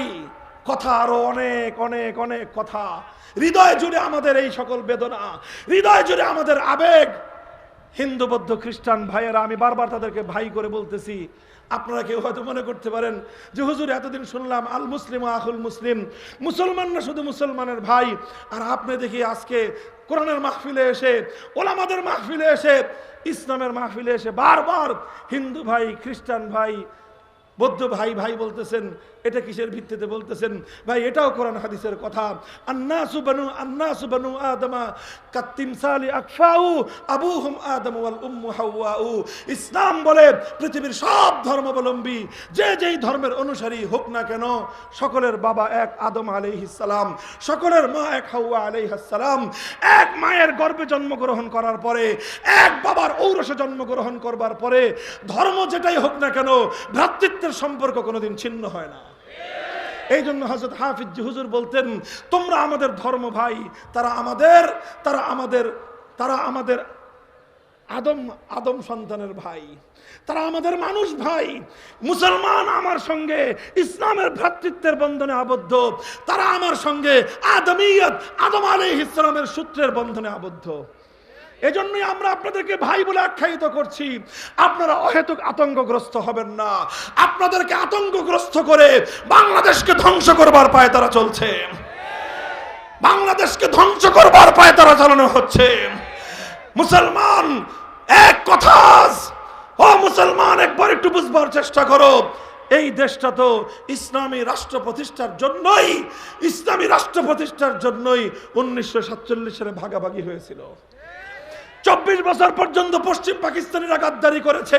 কথা আরো অনেক অনেক অনেক কথা, হৃদয় জুড়ে আমাদের এই সকল বেদনা, হৃদয় জুড়ে আমাদের আবেগ। হিন্দু বৌদ্ধ খ্রিস্টান ভাইয়েরা, আমি বারবার তাদেরকে ভাই করে বলতেছি। আপনারা কেউ হয়তো মনে করতে পারেন যে হুজুর এতদিন শুনলাম আল মুসলিম আখুল মুসলিম, মুসলমান না শুধু মুসলমানের ভাই, আর আপনি দেখি আজকে কোরআনের মাহফিলে এসে, ওলামাদের মাহফিলে এসে, ইসলামের মাহফিলে এসে বারবার হিন্দু ভাই, খ্রিস্টান ভাই, বৌদ্ধ ভাই ভাই বলতেছেন। এটা কিসের ভিত্তিতে বলতেছেন? ভাই, এটাও কোরআন হাদিসের কথা। আন্নাসু বানু আদমা কাতিমসালি আকফাউ আবুহুম আদম ওয়াল উম্মু হাওয়াউ। ইসলাম বলে পৃথিবীর সব ধর্মাবলম্বী যে যেই ধর্মের অনুসারী হোক না কেন, সকলের বাবা এক আদম আলাইহিস সালাম, সকলের মা এক হাওয়া আলাইহিস সালাম। এক মায়ের গর্ভে জন্মগ্রহণ করার পরে, এক বাবার ঔরসে জন্মগ্রহণ করবার পরে, ধর্ম যেটাই হোক না কেন, ভ্রাতৃত্বের সম্পর্ক কোনোদিন ছিন্ন হয় না। এই জন্য হযরত হাফিজ হুজুর বলতেন, তোমরা আমাদের ধর্ম ভাই, তারা আমাদের আদম সন্তানের ভাই, তারা আমাদের মানুষ ভাই। মুসলমান আমার সঙ্গে ইসলামের ভ্রাতৃত্বের বন্ধনে আবদ্ধ, তারা আমার সঙ্গে আদমিয়ত, আদম আলাইহিস সালামের সূত্রের বন্ধনে আবদ্ধ। এজন্যই আমরা আপনাদেরকে ভাই বলে আখ্যায়িত করছি। আপনারা অহেতুক আতঙ্কগ্রস্ত হবেন না। আপনাদেরকে আতঙ্কগ্রস্ত করে বাংলাদেশকে ধ্বংস করবার পায়ে তারা চলছে, বাংলাদেশকে ধ্বংস করবার পায়ে তারা চালানো হচ্ছে। মুসলমান এক কথা, ও মুসলমান একবার একটু বুঝবার চেষ্টা করো, এই দেশটা তো ইসলামী রাষ্ট্র প্রতিষ্ঠার জন্যই, ইসলামী রাষ্ট্র প্রতিষ্ঠার জন্যই 1947 সালে ভাগাভাগি হয়েছিল। 24 বছর পর্যন্ত পশ্চিম পাকিস্তানিরা গাদ্দারি করেছে,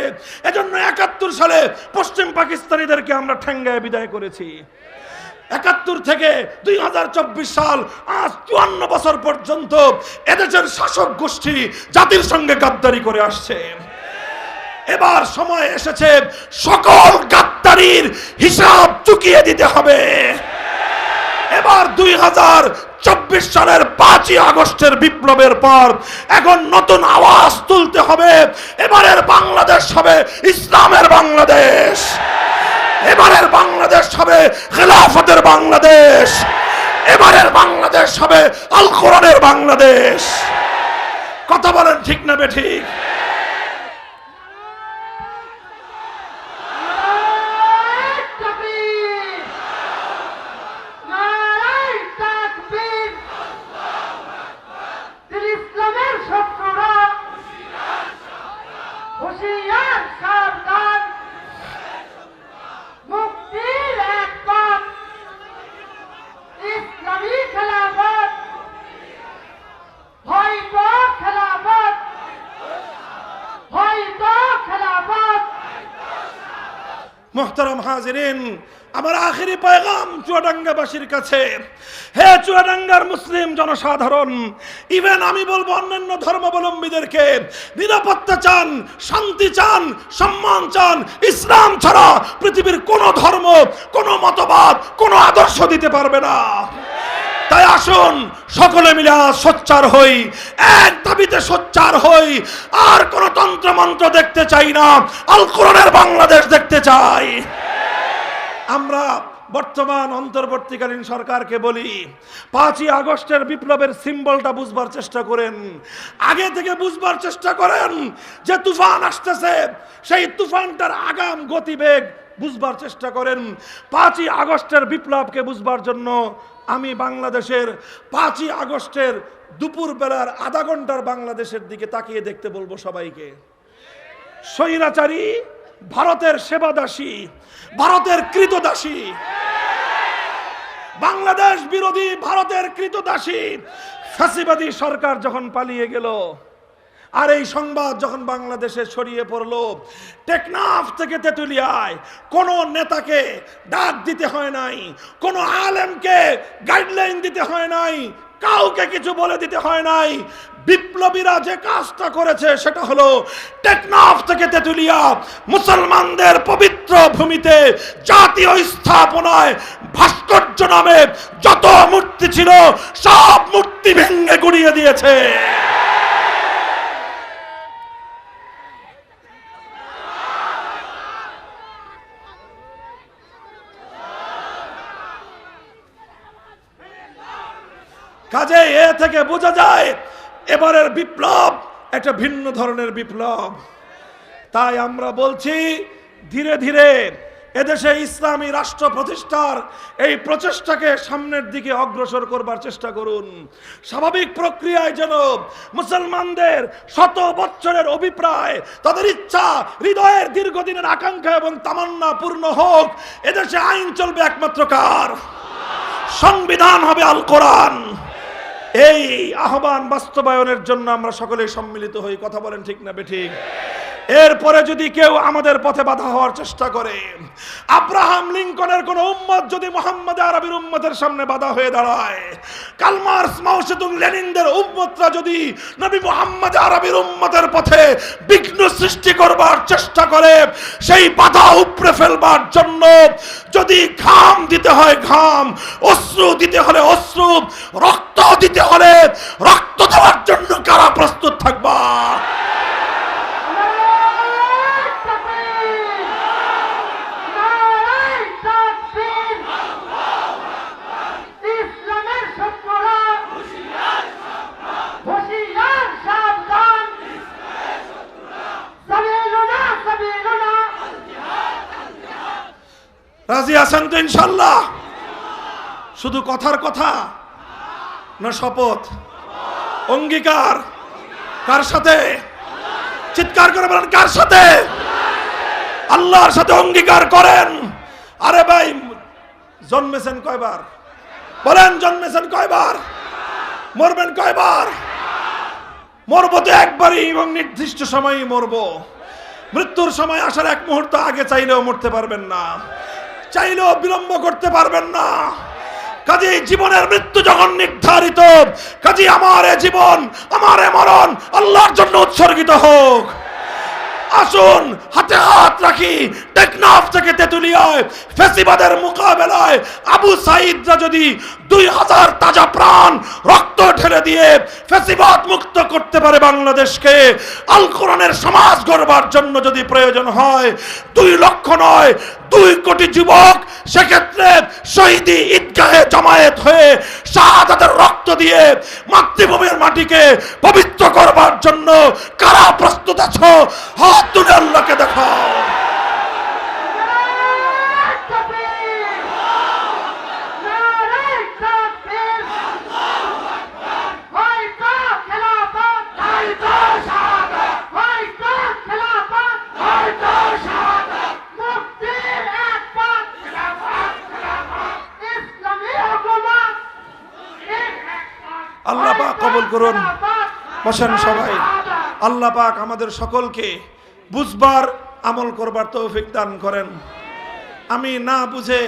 এজন্য 71 সালে পশ্চিম পাকিস্তানিদেরকে আমরা ঠ্যাঙ্গায় বিদায় করেছি। 71 থেকে 2024 সাল, আজ 54 বছর পর্যন্ত এদেশের শাসক গোষ্ঠী জাতির সঙ্গে গাদ্দারি করে আসছে। এবার সময় এসেছে সকল গাদ্দারির হিসাব চুকিয়ে দিতে হবে। এবার 2024 সালের 5ই আগস্টের বিপ্লবের পর এখন নতুন আওয়াজ তুলতে হবে। এবারের বাংলাদেশ হবে ইসলামের বাংলাদেশ, এবারের বাংলাদেশ হবে খেলাফতের বাংলাদেশ, এবারের বাংলাদেশ হবে আল কোরআনের বাংলাদেশ। কথা বলেন ঠিক না বেঠিক? মোহতারাম হাজিরিন, আমার আখেরি পয়গাম চুয়াডাঙ্গাবাসীর কাছে। হে চুয়াডাঙ্গার মুসলিম জনসাধারণ, ইভেন আমি বলবো অন্যান্য ধর্মাবলম্বীদেরকে, নিরাপত্তা চান, শান্তি চান, সম্মান চান, ইসলাম ছাড়া পৃথিবীর কোন ধর্ম, কোন মতবাদ, কোন আদর্শ দিতে পারবে না। তাই আসুন সকলে মিলে সোচ্চার হই, এক দাবিতে সোচ্চার হই। আর কোন তন্ত্র মন্ত্র দেখতে চাই না, আল কোরআনের বাংলাদেশ দেখতে চাই। আমরা বর্তমান অন্তর্বর্তীকালীন সরকারকে বলি, 5ই আগস্টের বিপ্লবের সিম্বলটা বুঝবার চেষ্টা করেন, আগে থেকে বুঝবার চেষ্টা করেন যে তুফান আসতেছে, সেই তুফানটার আগাম গতিবেগ বুঝবার চেষ্টা করেন। 5ই আগস্টের বিপ্লবকে বুঝবার জন্য আমি বাংলাদেশের 5ই আগস্টের দুপুর বেলার আধা ঘন্টার বাংলাদেশের দিকে তাকিয়ে দেখতে বলবো সবাইকে। স্বৈরাচারী, ভারতের সেবাদাসী, ভারতের কৃতদাসী, বাংলাদেশ বিরোধী ভারতের কৃতদাসী ফ্যাসিবাদী সরকার যখন পালিয়ে গেল, আর এই সংবাদ যখন বাংলাদেশে ছড়িয়ে পড়লো, টেকনাফ থেকে তেতুলিয়ায় কোন নেতাকে ডাক দিতে হয় নাই, কোন আলেমকে গাইডলাইন দিতে হয় নাই, কাউকে কিছু বলে দিতে হয় নাই। বিপ্লবীরা যে কাজটা করেছে সেটা হলো টেকনাফ থেকে তেতুলিয়া মুসলমানদের পবিত্র ভূমিতে জাতীয় স্থাপনায় ভাস্কর্য নামে যত মূর্তি ছিল সব মূর্তি ভেঙে গুড়িয়ে দিয়েছে। কাজে এ থেকে বোঝা যায় এবারের বিপ্লব একটা ভিন্ন ধরনের বিপ্লব। তাই আমরা বলছি, ধীরে ধীরে এদেশে ইসলামী রাষ্ট্র প্রতিষ্ঠার এই প্রচেষ্টাকে সামনের দিকে অগ্রসর করবার চেষ্টা করুন। স্বাভাবিক প্রক্রিয়ায় যেন মুসলমানদের শত বছরের অভিপ্রায়, তাদের ইচ্ছা, হৃদয়ের দীর্ঘদিনের আকাঙ্ক্ষা এবং তামান্না পূর্ণ হোক। এদেশে আইন চলবে একমাত্র কার? সংবিধান হবে আল কোরআন। এই আহ্বান বাস্তবায়নের জন্য আমরা সকলে সম্মিলিত হই। কথা বলেন ঠিক না বেঠিক? এরপরে যদি কেউ আমাদের পথে বাধা হওয়ার চেষ্টা করে, আব্রাহাম লিঙ্কনের কোন উম্মত যদি মোহাম্মদ আরবির উম্মতের সামনে বাধা হয়ে দাঁড়ায়, কার্ল মার্কস, মাও সেতুং, লেনিনদের উম্মতরা যদি নবী মোহাম্মদ আরবির উম্মতের পথে বিঘ্ন সৃষ্টি করবার চেষ্টা করে, সেই বাধা উপড়ে ফেলবার জন্য যদি ঘাম দিতে হয় ঘাম, অশ্রু দিতে হলে অশ্রু, রক্ত দিতে হলে রক্ত দেওয়ার জন্য কারা প্রস্তুত থাকবা? হুঁশিয়ার সাবধান। রাজি আছেন তো ইনশাল্লাহ? শুধু কথার কথা না শপথ, অঙ্গীকার? কার সাথে? চিৎকার করে বলেন, কার সাথে? আল্লাহর সাথে অঙ্গীকার করেন। আরে ভাই, জন্মেছেন কয়বার? বলেন, জন্মেছেন কয়বার? মরবেন কয়বার? মরবো তো একবারই, এবং নির্দিষ্ট সময়ই মরবো। মৃত্যুর সময় আসার এক মুহূর্ত আগে চাইলেও মরতে পারবেন না, চাইলেও বিলম্ব করতে পারবেন না। কাজেই জীবনের মৃত্যু যখন নির্ধারিত, কাজেই আমার এ জীবন, আমার এ মরণ আল্লাহর জন্য উৎসর্গিত হোক। আসুন হাতে হাত রাখি, টেকনাফ থেকে তেতুলিয়ায় ফ্যাসিবাদের মোকাবেলায় আবু সাঈদরা যদি 2000 তাজা প্রাণ রক্ত ঢেলে দিয়ে ফ্যাসিবাদ মুক্ত করতে পারে বাংলাদেশকে, আল কোরআনের সমাজ গড়বার জন্য যদি প্রয়োজন হয় 2 লক্ষ নয় 2 কোটি যুবক সেক্ষেত্রে শহীদি ঈদগাহে জমায়েত হয়ে শাহাদাতের রক্ত দিয়ে মাতৃভূমির মাটিকে পবিত্র করবার জন্য কারা প্রস্তুত আছো? হাত তুলে আল্লাহকে দেখাও। আল্লাহ পাক কবুল করুন। বসেন সবাই। আল্লাহ পাক আমাদের সকলকে বুঝবার, আমল করবার তৌফিক দান করেন। আমি না বুঝে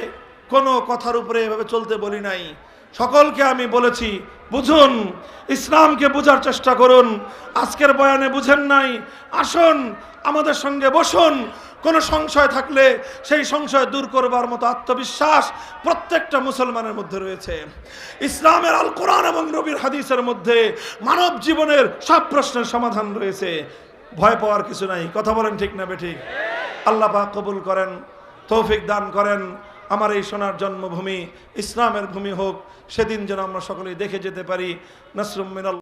কোনো কথার উপরে এভাবে চলতে বলি নাই। সকলকে আমি বলেছি, বুঝুন, ইসলামকে বোঝার চেষ্টা করুন। আজকের বয়ানে বুঝেন নাই, আসুন আমাদের সঙ্গে বসুন। কোনো সংশয় থাকলে সেই সংশয় দূর করবার মতো আত্মবিশ্বাস প্রত্যেকটা মুসলমানের মধ্যে রয়েছে। ইসলামের আল কোরআন এবং নবীর হাদিসের মধ্যে মানব জীবনের সব প্রশ্নের সমাধান রয়েছে। ভয় পাওয়ার কিছু নাই। কথা বলেন ঠিক না বেঠিক? আল্লাহ পাক কবুল করেন, তৌফিক দান করেন। আমার এই সোনার জন্মভূমি ইসলামের ভূমি হোক, সেদিন যেন আমরা সকলেই দেখে যেতে পারি। নাসরুম মিনাল্লাহ।